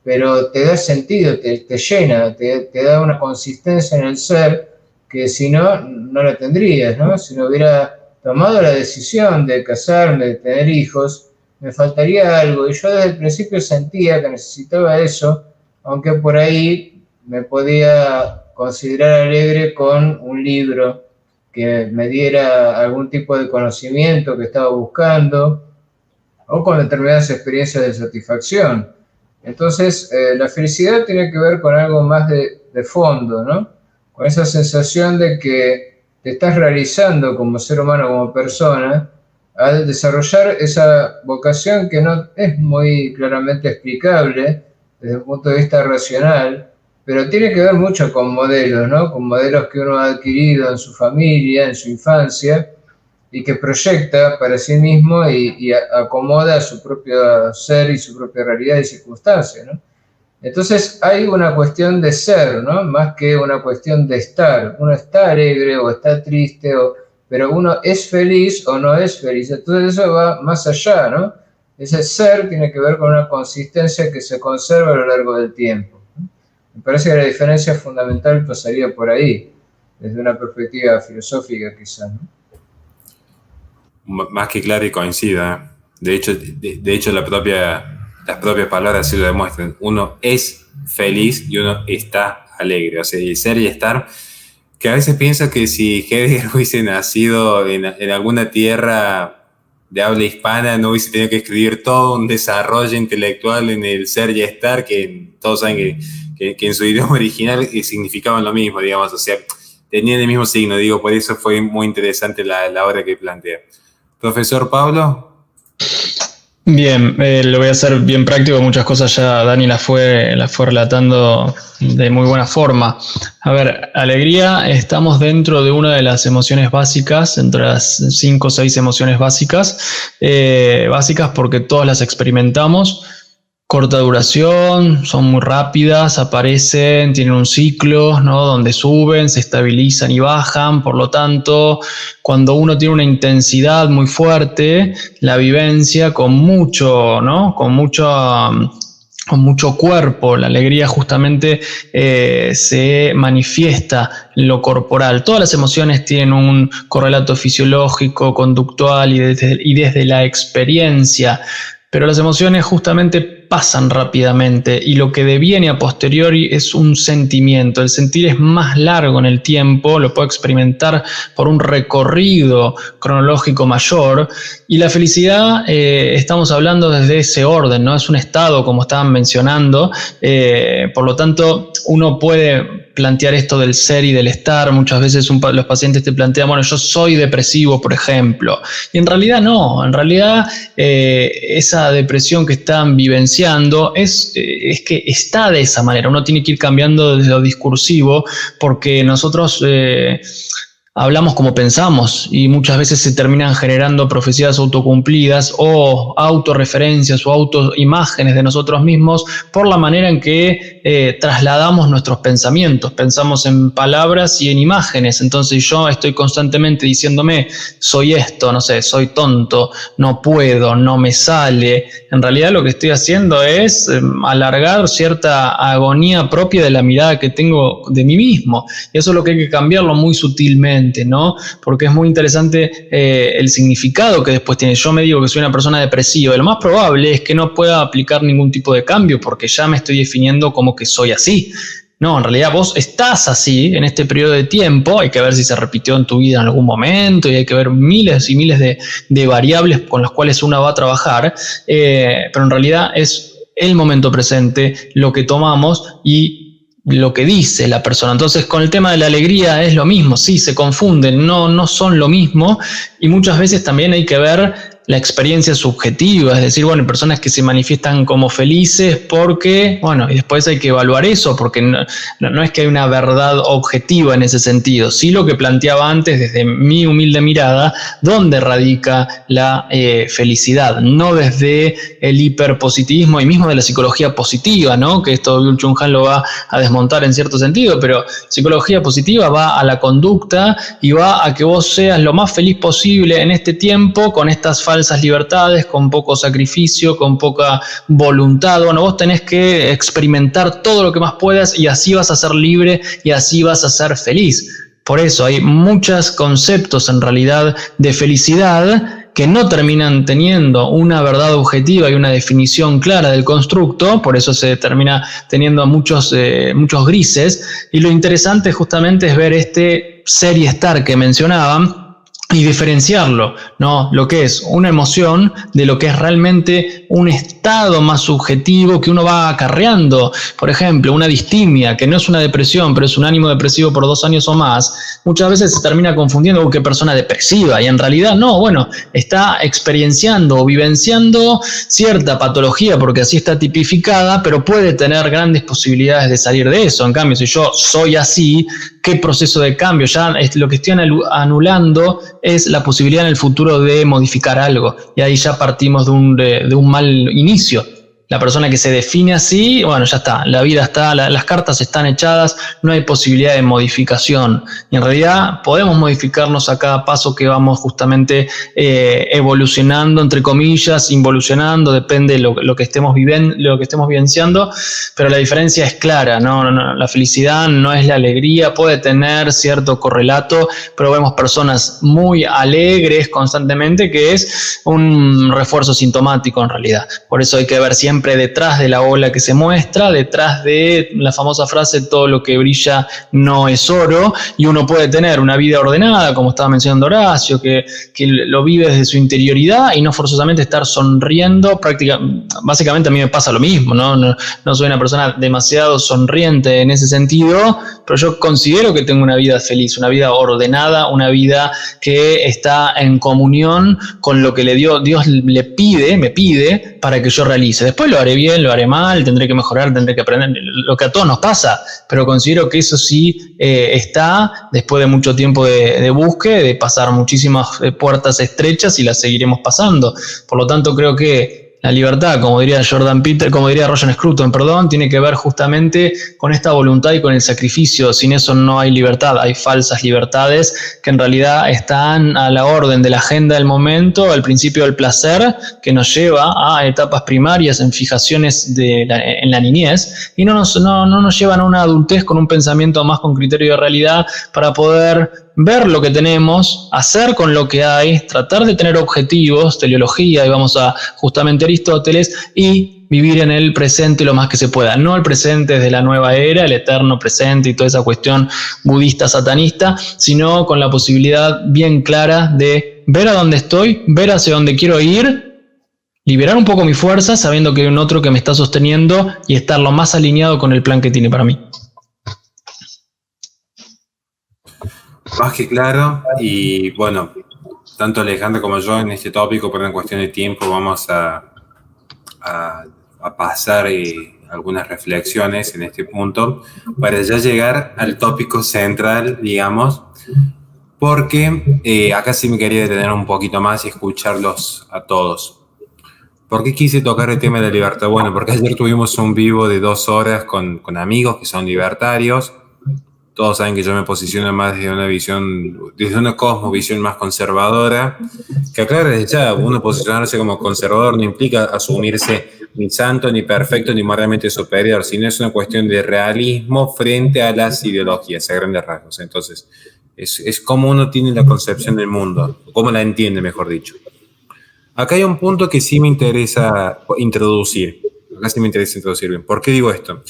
pero te da sentido, te llena, te da una consistencia en el ser que si no, no la tendrías, ¿no? Si no hubiera tomado la decisión de casarme, de tener hijos, me faltaría algo, y yo desde el principio sentía que necesitaba eso, aunque por ahí me podía considerar alegre con un libro que me diera algún tipo de conocimiento que estaba buscando, o con determinadas experiencias de satisfacción. Entonces, la felicidad tiene que ver con algo más de fondo, ¿no? Con esa sensación de que te estás realizando como ser humano, como persona, al desarrollar esa vocación que no es muy claramente explicable desde un punto de vista racional, pero tiene que ver mucho con modelos, ¿no? Con modelos que uno ha adquirido en su familia, en su infancia, y que proyecta para sí mismo y acomoda su propio ser y su propia realidad y circunstancia, ¿no? Entonces hay una cuestión de ser, ¿no? Más que una cuestión de estar. Uno está alegre o está triste, pero uno es feliz o no es feliz. Entonces eso va más allá, ¿no? Ese ser tiene que ver con una consistencia que se conserva a lo largo del tiempo. Me parece que la diferencia fundamental pasaría por ahí, desde una perspectiva filosófica quizás, ¿no? Más que claro y coincida. De hecho las propias palabras así lo demuestran. Uno es feliz y uno está alegre. O sea, el ser y estar, que a veces pienso que si Heidegger hubiese nacido en alguna tierra de habla hispana, no hubiese tenido que escribir todo un desarrollo intelectual en el ser y estar, que todos saben que en su idioma original significaban lo mismo, digamos. O sea, tenían el mismo signo, digo, por eso fue muy interesante la obra que plantea. Profesor Pablo. Bien, lo voy a hacer bien práctico, muchas cosas ya Dani las fue relatando de muy buena forma. A ver, alegría, estamos dentro de una de las emociones básicas, entre las 5 o 6 emociones básicas porque todas las experimentamos. Corta duración, son muy rápidas, aparecen, tienen un ciclo, ¿no? Donde suben, se estabilizan y bajan. Por lo tanto, cuando uno tiene una intensidad muy fuerte, la vivencia con mucho, ¿no? Con mucho cuerpo, la alegría justamente se manifiesta en lo corporal. Todas las emociones tienen un correlato fisiológico, conductual y desde la experiencia, pero las emociones justamente pasan rápidamente y lo que deviene a posteriori es un sentimiento. El sentir es más largo en el tiempo, lo puedo experimentar por un recorrido cronológico mayor, y la felicidad estamos hablando desde ese orden, ¿no? Es un estado, como estaban mencionando, por lo tanto uno puede plantear esto del ser y del estar. Muchas veces los pacientes te plantean, bueno, yo soy depresivo, por ejemplo, y en realidad no, en realidad esa depresión que están vivenciando es que está de esa manera. Uno tiene que ir cambiando desde lo discursivo, porque nosotros hablamos como pensamos y muchas veces se terminan generando profecías autocumplidas o autorreferencias o autoimágenes de nosotros mismos por la manera en que trasladamos nuestros pensamientos. Pensamos en palabras y en imágenes. Entonces yo estoy constantemente diciéndome, soy esto, no sé, soy tonto, no puedo, no me sale. En realidad lo que estoy haciendo es alargar cierta agonía propia de la mirada que tengo de mí mismo. Y eso es lo que hay que cambiarlo muy sutilmente, ¿no? Porque es muy interesante el significado que después tiene. Yo me digo que soy una persona depresiva, y lo más probable es que no pueda aplicar ningún tipo de cambio, porque ya me estoy definiendo como que soy así. No, en realidad vos estás así en este periodo de tiempo, hay que ver si se repitió en tu vida en algún momento y hay que ver miles y miles de variables con las cuales uno va a trabajar, pero en realidad es el momento presente, lo que tomamos y lo que dice la persona. Entonces, con el tema de la alegría es lo mismo, sí, se confunden, no son lo mismo, y muchas veces también hay que ver la experiencia subjetiva, es decir, bueno, hay personas que se manifiestan como felices porque, bueno, y después hay que evaluar eso, porque no es que hay una verdad objetiva en ese sentido, sí lo que planteaba antes desde mi humilde mirada, dónde radica la felicidad, no desde el hiperpositivismo y mismo de la psicología positiva, ¿no? Que esto Byung-Chul Han lo va a desmontar en cierto sentido, pero psicología positiva va a la conducta y va a que vos seas lo más feliz posible en este tiempo con estas falsas libertades, con poco sacrificio, con poca voluntad. Bueno, vos tenés que experimentar todo lo que más puedas y así vas a ser libre y así vas a ser feliz. Por eso hay muchos conceptos en realidad de felicidad que no terminan teniendo una verdad objetiva y una definición clara del constructo, por eso se termina teniendo muchos grises, y lo interesante justamente es ver este ser y estar que mencionaban, y diferenciarlo, ¿no? Lo que es una emoción de lo que es realmente un estado más subjetivo que uno va acarreando. Por ejemplo, una distimia, que no es una depresión, pero es un ánimo depresivo por 2 años o más, muchas veces se termina confundiendo con qué persona depresiva, y en realidad no, bueno, está experienciando o vivenciando cierta patología, porque así está tipificada, pero puede tener grandes posibilidades de salir de eso. En cambio, si yo soy así, ¿qué proceso de cambio? Ya lo que estoy anulando es la posibilidad en el futuro de modificar algo, y ahí ya partimos de un mal inicio. La persona que se define así, bueno, ya está, la vida está, las cartas están echadas, no hay posibilidad de modificación. Y en realidad podemos modificarnos a cada paso que vamos justamente evolucionando, entre comillas, involucionando, depende de lo que estemos vivenciando, pero la diferencia es clara, ¿no? La felicidad no es la alegría, puede tener cierto correlato, pero vemos personas muy alegres constantemente, que es un refuerzo sintomático en realidad. Por eso hay que ver siempre detrás de la ola que se muestra, detrás de la famosa frase, todo lo que brilla no es oro, y uno puede tener una vida ordenada, como estaba mencionando Horacio, que lo vive desde su interioridad y no forzosamente estar sonriendo. Básicamente a mí me pasa lo mismo, no soy una persona demasiado sonriente en ese sentido, pero yo considero que tengo una vida feliz, una vida ordenada, una vida que está en comunión con lo que Dios me pide para que yo realice. Después lo haré bien, lo haré mal, tendré que mejorar, tendré que aprender, lo que a todos nos pasa, pero considero que eso sí está después de mucho tiempo de búsqueda, de pasar muchísimas puertas estrechas, y las seguiremos pasando. Por lo tanto, creo que la libertad, como diría Roger Scruton, tiene que ver justamente con esta voluntad y con el sacrificio. Sin eso no hay libertad, hay falsas libertades que en realidad están a la orden de la agenda del momento, al principio del placer, que nos lleva a etapas primarias en fijaciones en la niñez, y no nos llevan a una adultez con un pensamiento más con criterio de realidad para poder ver lo que tenemos, hacer con lo que hay, tratar de tener objetivos, teleología, y vamos a justamente Aristóteles, y vivir en el presente lo más que se pueda. No el presente desde la nueva era, el eterno presente y toda esa cuestión budista satanista, sino con la posibilidad bien clara de ver a dónde estoy, ver hacia dónde quiero ir, liberar un poco mi fuerza sabiendo que hay un otro que me está sosteniendo y estar lo más alineado con el plan que tiene para mí. Más que claro, y bueno, tanto Alejandro como yo en este tópico, por una cuestión de tiempo, vamos a pasar algunas reflexiones en este punto para ya llegar al tópico central, digamos, porque acá sí me quería detener un poquito más y escucharlos a todos. ¿Por qué quise tocar el tema de la libertad? Bueno, porque ayer tuvimos un vivo de 2 horas con amigos que son libertarios. Todos saben que yo me posiciono más desde una cosmovisión más conservadora, que aclaro desde ya, uno posicionarse como conservador no implica asumirse ni santo, ni perfecto, ni moralmente superior, sino es una cuestión de realismo frente a las ideologías, a grandes rasgos. Entonces, es como uno tiene la concepción del mundo, cómo la entiende, mejor dicho. Acá hay un punto que sí me interesa introducir. Bien. ¿Por qué digo esto?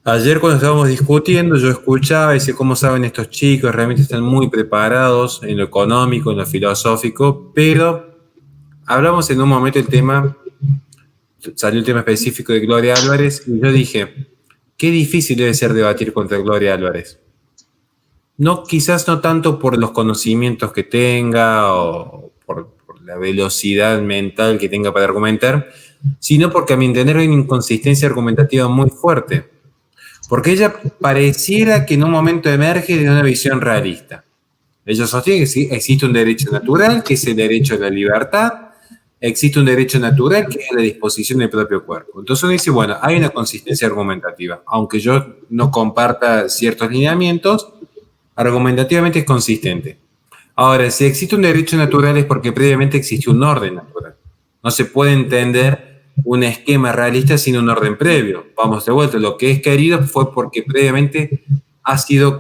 Ayer cuando estábamos discutiendo, yo escuchaba y decía, ¿cómo saben estos chicos? Realmente están muy preparados en lo económico, en lo filosófico, pero hablamos en un momento del tema, salió el tema específico de Gloria Álvarez, y yo dije, qué difícil debe ser debatir contra Gloria Álvarez. No, quizás no tanto por los conocimientos que tenga o por la velocidad mental que tenga para argumentar, sino porque a mi entender hay una inconsistencia argumentativa muy fuerte. Porque ella pareciera que en un momento emerge de una visión realista. Ella sostiene que sí, existe un derecho natural, que es el derecho a la libertad, existe un derecho natural, que es la disposición del propio cuerpo. Entonces uno dice, bueno, hay una consistencia argumentativa. Aunque yo no comparta ciertos lineamientos, argumentativamente es consistente. Ahora, si existe un derecho natural es porque previamente existió un orden natural. No se puede entender un esquema realista sin un orden previo. Vamos de vuelta, lo que es querido fue porque previamente ha sido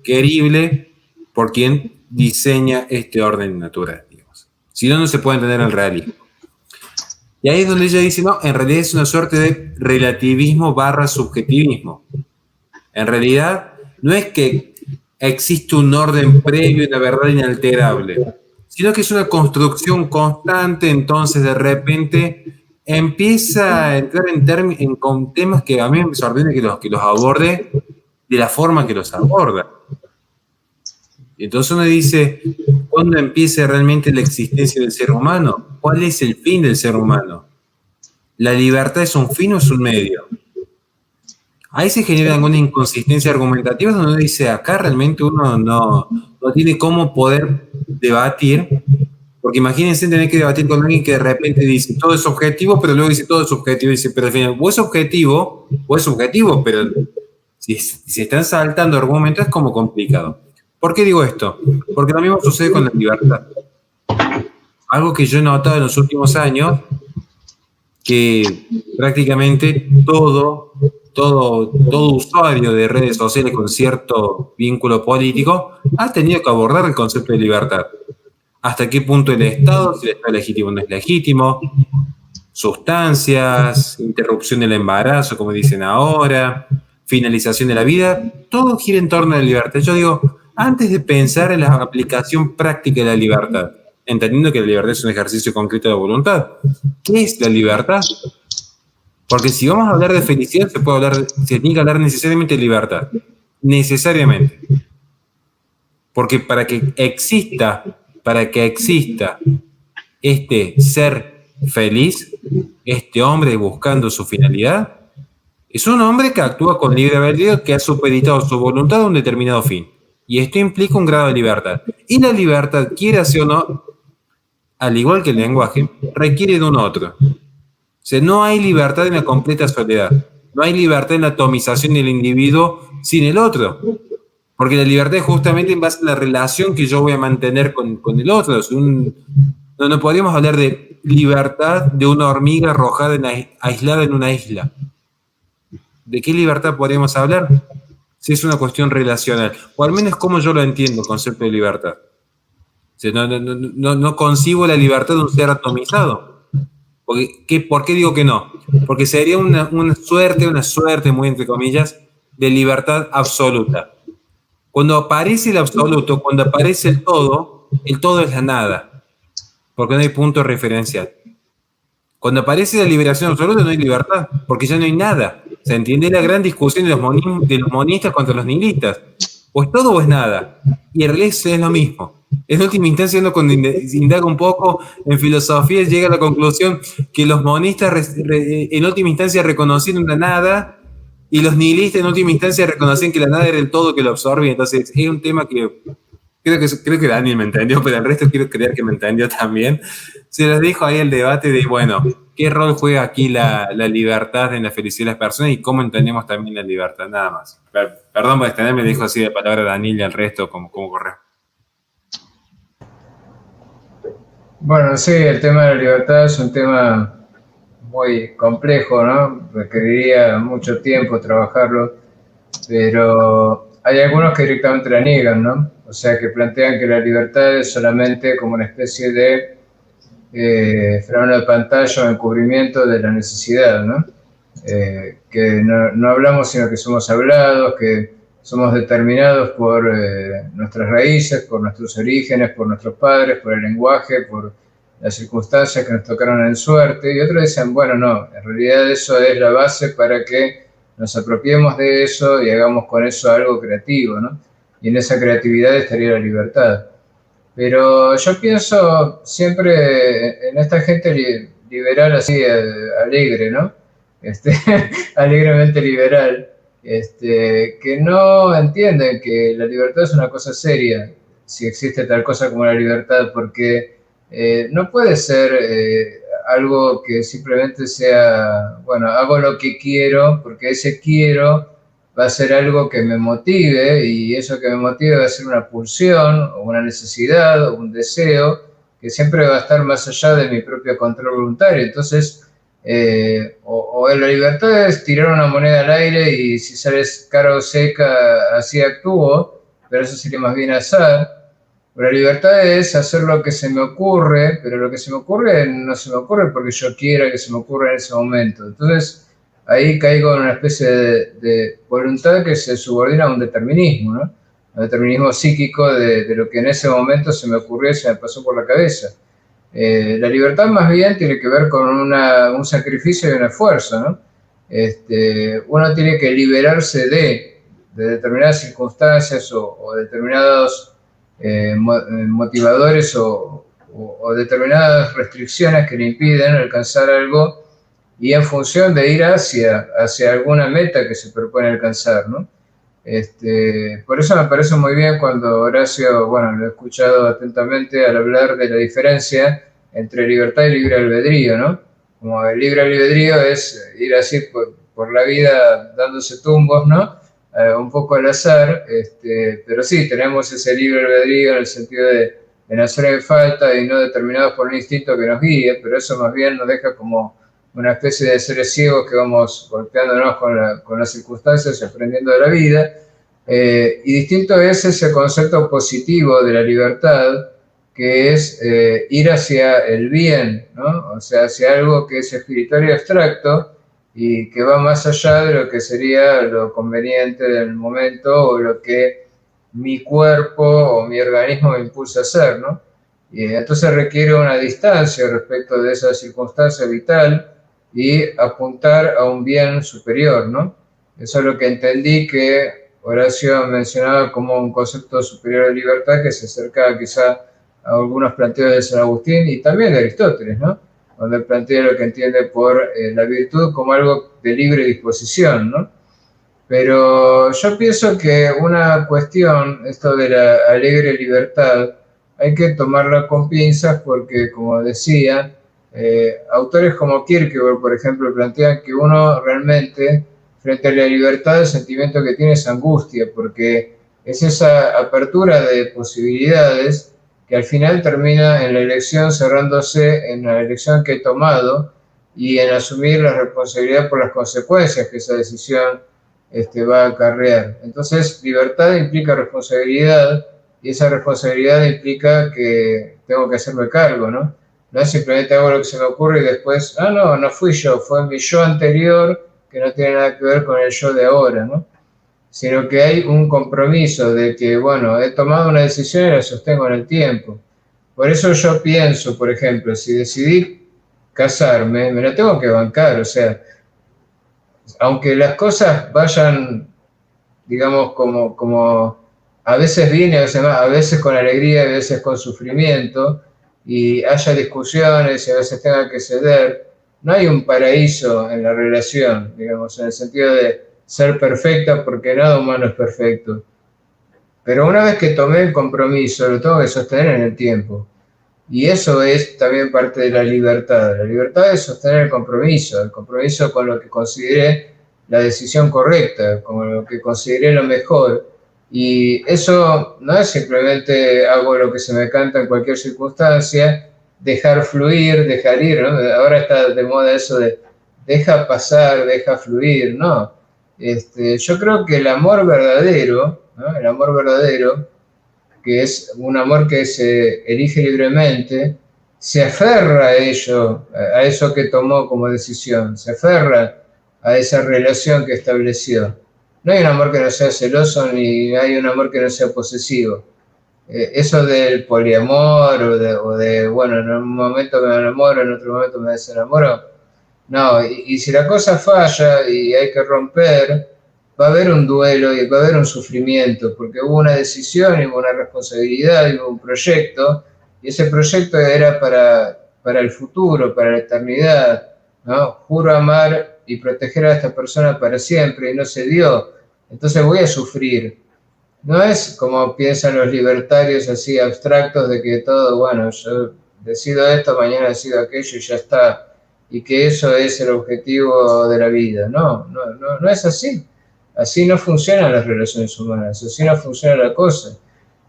querible por quien diseña este orden natural, digamos. Si no, no se puede entender el realismo. Y ahí es donde ella dice, no, en realidad es una suerte de relativismo / subjetivismo. En realidad, no es que existe un orden previo y una verdad inalterable, sino que es una construcción constante, entonces de repente empieza a entrar con temas que a mí me sorprende que los aborde de la forma que los aborda. Entonces uno dice, ¿cuándo empieza realmente la existencia del ser humano? ¿Cuál es el fin del ser humano? ¿La libertad es un fin o es un medio? Ahí se genera alguna inconsistencia argumentativa donde uno dice, acá realmente uno no tiene cómo poder debatir, porque imagínense tener que debatir con alguien que de repente dice todo es objetivo, pero luego dice todo es subjetivo, y dice, pero al final, o es objetivo, pero si se están saltando argumentos es como complicado. ¿Por qué digo esto? Porque lo mismo sucede con la libertad. Algo que yo he notado en los últimos años, que prácticamente todo usuario de redes sociales con cierto vínculo político ha tenido que abordar el concepto de libertad. ¿Hasta qué punto el Estado, si el Estado es legítimo o no es legítimo? Sustancias, interrupción del embarazo, como dicen ahora, finalización de la vida, todo gira en torno a la libertad. Yo digo, antes de pensar en la aplicación práctica de la libertad, entendiendo que la libertad es un ejercicio concreto de la voluntad, ¿qué es la libertad? Porque si vamos a hablar de felicidad, se tiene que hablar necesariamente de libertad. Necesariamente. Porque para que exista este ser feliz, este hombre buscando su finalidad, es un hombre que actúa con libre albedrío, que ha supeditado su voluntad a un determinado fin. Y esto implica un grado de libertad. Y la libertad, quiera o no, al igual que el lenguaje, requiere de un otro. O sea, no hay libertad en la completa soledad. No hay libertad en la atomización del individuo sin el otro. Porque la libertad es justamente en base a la relación que yo voy a mantener con el otro. No podríamos hablar de libertad de una hormiga arrojada aislada en una isla. ¿De qué libertad podríamos hablar? Si es una cuestión relacional. O al menos como yo lo entiendo, el concepto de libertad. O sea, no concibo la libertad de un ser atomizado. ¿Por qué digo que no? Porque sería una suerte, muy entre comillas, de libertad absoluta. Cuando aparece el absoluto, cuando aparece el todo es la nada, porque no hay punto referencial. Cuando aparece la liberación absoluta no hay libertad, porque ya no hay nada. ¿Se entiende la gran discusión de los monistas contra los nihilistas? O es todo o es nada, y en realidad es lo mismo. En última instancia, uno cuando indaga un poco en filosofía llega a la conclusión que los monistas en última instancia reconocieron la nada, y los nihilistas en última instancia reconocían que la nada era el todo que lo absorbía. Entonces es un tema que creo que Daniel me entendió, pero el resto quiero creer que me entendió también. Se les dijo ahí el debate de, bueno, ¿qué rol juega aquí la libertad en la felicidad de las personas y cómo entendemos también la libertad? Nada más. Perdón por extenderme, dijo así de palabra Daniel y el resto, como corre. Bueno, sí, el tema de la libertad es un tema muy complejo, ¿no? Requeriría mucho tiempo trabajarlo, pero hay algunos que directamente la niegan, ¿no? O sea, que plantean que la libertad es solamente como una especie de fenómeno de pantalla o encubrimiento de la necesidad, ¿no? que no hablamos sino que somos hablados, que somos determinados por nuestras raíces, por nuestros orígenes, por nuestros padres, por el lenguaje, por las circunstancias que nos tocaron en suerte. Y otros dicen, bueno, no, en realidad eso es la base para que nos apropiemos de eso y hagamos con eso algo creativo, ¿no? Y en esa creatividad estaría la libertad. Pero yo pienso siempre en esta gente liberal así, alegre, ¿no? Alegremente liberal, que no entienden que la libertad es una cosa seria, si existe tal cosa como la libertad, porque no puede ser algo que simplemente sea, bueno, hago lo que quiero, porque ese quiero va a ser algo que me motive, y eso que me motive va a ser una pulsión, o una necesidad, o un deseo, que siempre va a estar más allá de mi propio control voluntario. Entonces, o la libertad es tirar una moneda al aire y si sales cara o seca, así actúo, pero eso sería más bien azar. La libertad es hacer lo que se me ocurre, pero lo que se me ocurre no se me ocurre porque yo quiera que se me ocurra en ese momento. Entonces, ahí caigo en una especie de voluntad que se subordina a un determinismo, ¿no? Un determinismo psíquico de lo que en ese momento se me ocurrió y se me pasó por la cabeza. La libertad más bien tiene que ver con un sacrificio y un esfuerzo, ¿no? Uno tiene que liberarse de determinadas circunstancias o determinados motivadores o determinadas restricciones que le impiden alcanzar algo, y en función de ir hacia alguna meta que se propone alcanzar, ¿no? Por eso me parece muy bien cuando Horacio, bueno, lo he escuchado atentamente al hablar de la diferencia entre libertad y libre albedrío, ¿no? Como el libre albedrío es ir así por la vida dándose tumbos, ¿no? Un poco al azar, pero sí, tenemos ese libre albedrío en el sentido de no hacer falta y no determinados por un instinto que nos guíe, pero eso más bien nos deja como una especie de seres ciegos que vamos golpeándonos con las circunstancias y aprendiendo de la vida. Y distinto es ese concepto positivo de la libertad, que es ir hacia el bien, ¿no? O sea, hacia algo que es espiritual y abstracto y que va más allá de lo que sería lo conveniente del momento o lo que mi cuerpo o mi organismo me impulsa a hacer, ¿no? Y entonces requiere una distancia respecto de esa circunstancia vital y apuntar a un bien superior, ¿no? Eso es lo que entendí que Horacio mencionaba como un concepto superior de libertad que se acerca quizá a algunos planteos de San Agustín y también de Aristóteles, ¿no? Donde plantea lo que entiende por la virtud como algo de libre disposición, ¿no? Pero yo pienso que una cuestión, esto de la alegre libertad, hay que tomarla con pinzas porque, como decía, autores como Kierkegaard, por ejemplo, plantean que uno realmente, frente a la libertad, el sentimiento que tiene es angustia, porque es esa apertura de posibilidades que al final termina en la elección cerrándose en la elección que he tomado y en asumir la responsabilidad por las consecuencias que esa decisión va a acarrear. Entonces, libertad implica responsabilidad y esa responsabilidad implica que tengo que hacerme cargo, ¿no? No es simplemente hago lo que se me ocurre y después, no fui yo, fue mi yo anterior que no tiene nada que ver con el yo de ahora, ¿no? Sino que hay un compromiso de que, bueno, he tomado una decisión y la sostengo en el tiempo. Por eso yo pienso, por ejemplo, si decidí casarme, me la tengo que bancar, o sea, aunque las cosas vayan, digamos, como a veces bien y a veces más, a veces con alegría y a veces con sufrimiento, y haya discusiones y a veces tenga que ceder, no hay un paraíso en la relación, digamos, en el sentido de ser perfecta, porque nada humano es perfecto. Pero una vez que tomé el compromiso, lo tengo que sostener en el tiempo. Y eso es también parte de la libertad. La libertad es sostener el compromiso con lo que consideré la decisión correcta, con lo que consideré lo mejor. Y eso no es simplemente hago lo que se me canta en cualquier circunstancia, dejar fluir, dejar ir, ¿no? Ahora está de moda eso de deja pasar, deja fluir, ¿no? Yo creo que el amor verdadero, ¿no? El amor verdadero, que es un amor que se elige libremente, se aferra a ello, a eso que tomó como decisión, se aferra a esa relación que estableció. No hay un amor que no sea celoso, ni hay un amor que no sea posesivo. Eso del poliamor o de, bueno, en un momento me enamoro, en otro momento me desenamoro. No, y si la cosa falla y hay que romper, va a haber un duelo y va a haber un sufrimiento, porque hubo una decisión y hubo una responsabilidad y hubo un proyecto, y ese proyecto era para el futuro, para la eternidad, ¿no? Juro amar y proteger a esta persona para siempre y no se dio, entonces voy a sufrir. No es como piensan los libertarios así abstractos de que todo, bueno, yo decido esto, mañana decido aquello y ya está, y que eso es el objetivo de la vida. No es así. Así no funcionan las relaciones humanas, así no funciona la cosa.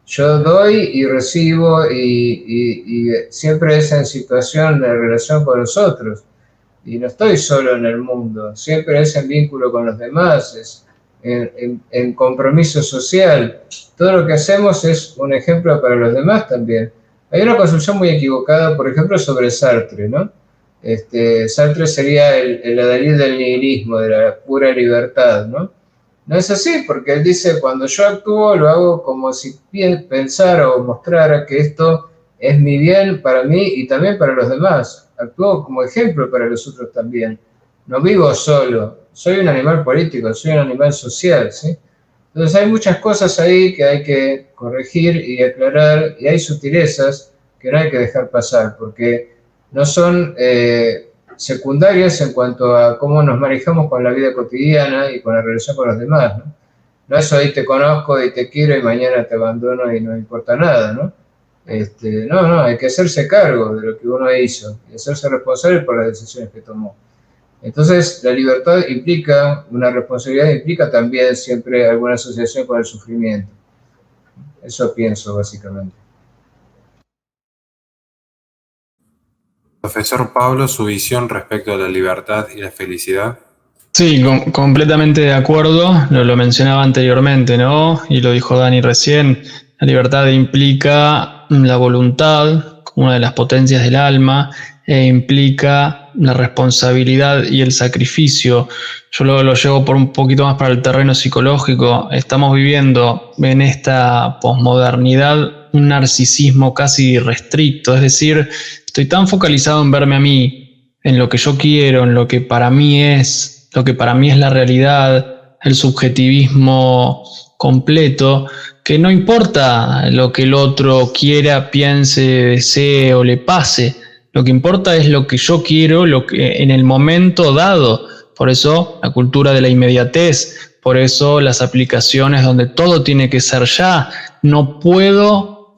Yo doy y recibo y siempre es en situación de relación con los otros. Y no estoy solo en el mundo, siempre es en vínculo con los demás, es en compromiso social. Todo lo que hacemos es un ejemplo para los demás también. Hay una concepción muy equivocada, por ejemplo, sobre Sartre, ¿no? Sartre sería el adalid del nihilismo, de la pura libertad, ¿no? No es así, porque él dice, cuando yo actúo, lo hago como si pensara o mostrara que esto es mi bien para mí y también para los demás. Actúo como ejemplo para los otros también. No vivo solo, soy un animal político, soy un animal social, ¿sí? Entonces hay muchas cosas ahí que hay que corregir y aclarar, y hay sutilezas que no hay que dejar pasar, porque no son secundarias en cuanto a cómo nos manejamos con la vida cotidiana y con la relación con los demás, ¿no? No es hoy te conozco y te quiero y mañana te abandono y no importa nada, ¿no? No, hay que hacerse cargo de lo que uno hizo y hacerse responsable por las decisiones que tomó. Entonces, la libertad implica, una responsabilidad implica también siempre alguna asociación con el sufrimiento. Eso pienso, básicamente. Profesor Pablo, su visión respecto a la libertad y la felicidad. Sí, completamente de acuerdo, lo mencionaba anteriormente, ¿no? Y lo dijo Dani recién, la libertad implica la voluntad como una de las potencias del alma, e implica la responsabilidad y el sacrificio. Yo lo llevo por un poquito más para el terreno psicológico. Estamos viviendo en esta posmodernidad un narcisismo casi restricto, es decir, estoy tan focalizado en verme a mí, en lo que yo quiero, en lo que para mí es la realidad, el subjetivismo completo, que no importa lo que el otro quiera, piense, desee o le pase. Lo que importa es lo que yo quiero, lo que en el momento dado. Por eso la cultura de la inmediatez, por eso las aplicaciones donde todo tiene que ser ya. No puedo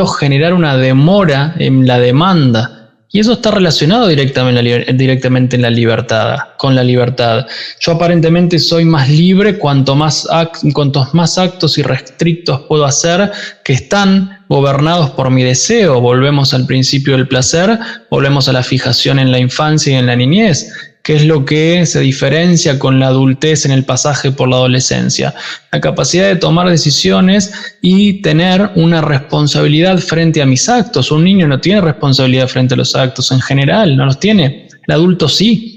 generar una demora en la demanda. Y eso está relacionado directamente en la libertad, con la libertad. Yo aparentemente soy más libre cuantos más actos irrestrictos puedo hacer que están gobernados por mi deseo. Volvemos al principio del placer, volvemos a la fijación en la infancia y en la niñez, que es lo que se diferencia con la adultez en el pasaje por la adolescencia. La capacidad de tomar decisiones y tener una responsabilidad frente a mis actos. Un niño no tiene responsabilidad frente a los actos en general, no los tiene. El adulto sí.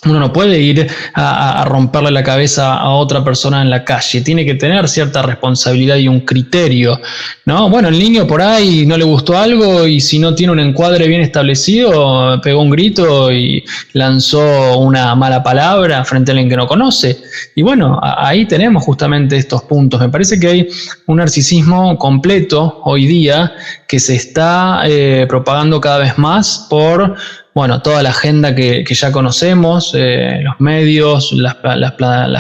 Uno no puede ir a romperle la cabeza a otra persona en la calle, tiene que tener cierta responsabilidad y un criterio, ¿no? Bueno, el niño por ahí no le gustó algo y si no tiene un encuadre bien establecido, pegó un grito y lanzó una mala palabra frente a alguien que no conoce. Y bueno, ahí tenemos justamente estos puntos. Me parece que hay un narcisismo completo hoy día que se está propagando cada vez más por toda la agenda que ya conocemos, los medios, las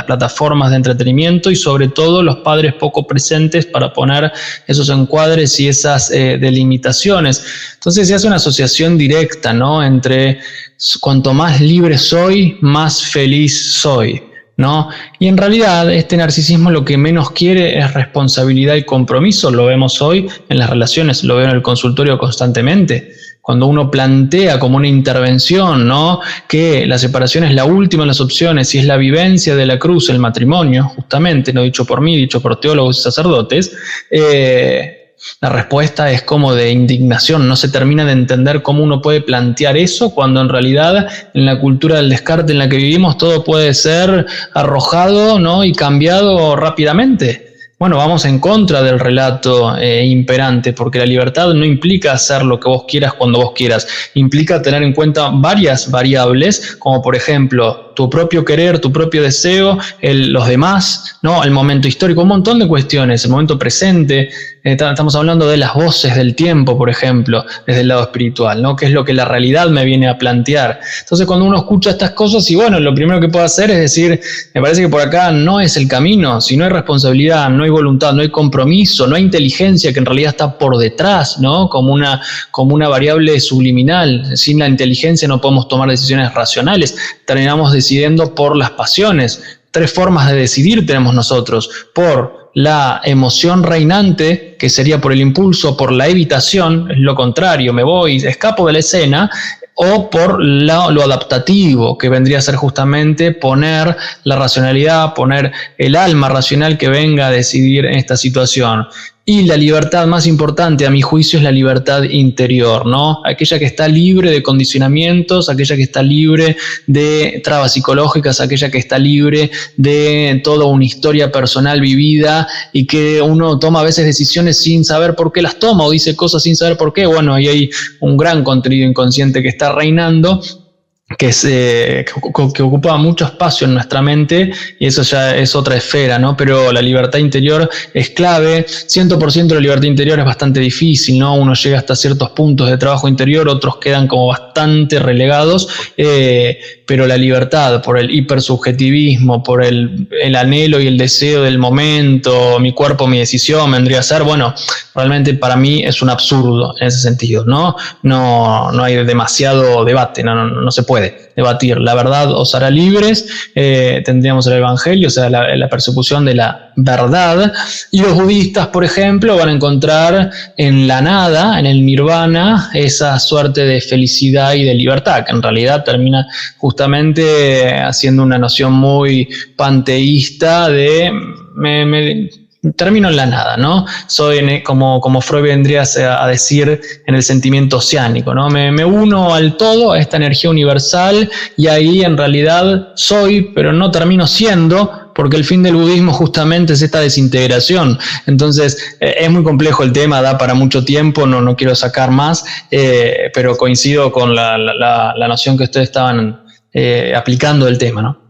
plataformas de entretenimiento y sobre todo los padres poco presentes para poner esos encuadres y esas delimitaciones. Entonces se hace una asociación directa, ¿no? Entre cuanto más libre soy, más feliz soy, ¿no? Y en realidad este narcisismo lo que menos quiere es responsabilidad y compromiso. Lo vemos hoy en las relaciones, lo veo en el consultorio constantemente. Cuando uno plantea como una intervención, ¿no?, que la separación es la última de las opciones y es la vivencia de la cruz, el matrimonio, justamente, no dicho por mí, dicho por teólogos y sacerdotes, La respuesta es como de indignación, no se termina de entender cómo uno puede plantear eso cuando en realidad en la cultura del descarte en la que vivimos todo puede ser arrojado, ¿no? Y cambiado rápidamente. Bueno, vamos en contra del relato imperante, porque la libertad no implica hacer lo que vos quieras cuando vos quieras, implica tener en cuenta varias variables, como por ejemplo tu propio querer, tu propio deseo, los demás, ¿no? El momento histórico, un montón de cuestiones, el momento presente. Estamos hablando de las voces del tiempo, por ejemplo, desde el lado espiritual, ¿no? Que es lo que la realidad me viene a plantear. Entonces, cuando uno escucha estas cosas, y bueno, lo primero que puedo hacer es decir, me parece que por acá no es el camino. Si no hay responsabilidad, no hay voluntad, no hay compromiso, no hay inteligencia que en realidad está por detrás, ¿no? Como una variable subliminal. Sin la inteligencia no podemos tomar decisiones racionales. Terminamos decidiendo por las pasiones. 3 formas de decidir tenemos nosotros: por la emoción reinante, que sería por el impulso, por la evitación, es lo contrario, me voy, escapo de la escena, o por lo adaptativo, que vendría a ser justamente poner la racionalidad, poner el alma racional que venga a decidir en esta situación. Y la libertad más importante, a mi juicio, es la libertad interior, ¿no? Aquella que está libre de condicionamientos, aquella que está libre de trabas psicológicas, aquella que está libre de toda una historia personal vivida y que uno toma a veces decisiones sin saber por qué las toma o dice cosas sin saber por qué. Bueno, ahí hay un gran contenido inconsciente que está reinando, que ocupa mucho espacio en nuestra mente, y eso ya es otra esfera, ¿no? Pero la libertad interior es clave. 100% de la libertad interior es bastante difícil, ¿no? Uno llega hasta ciertos puntos de trabajo interior, otros quedan como bastante relegados, pero la libertad, por el hipersubjetivismo, por el anhelo y el deseo del momento, mi cuerpo, mi decisión, vendría a ser, bueno, realmente para mí es un absurdo en ese sentido, ¿no? No hay demasiado debate, no se puede debatir. La verdad os hará libres, tendríamos el Evangelio, o sea, la persecución de la verdad, y los budistas, por ejemplo, van a encontrar en la nada, en el nirvana, esa suerte de felicidad y de libertad, que en realidad termina justamente haciendo una noción muy panteísta de termino en la nada, ¿no? Soy como Freud vendría a decir, en el sentimiento oceánico, ¿no? Me uno al todo, a esta energía universal, y ahí en realidad soy, pero no termino siendo, porque el fin del budismo justamente es esta desintegración. Entonces, es muy complejo el tema, da para mucho tiempo, no quiero sacar más, pero coincido con la noción que ustedes estaban aplicando del tema, ¿no?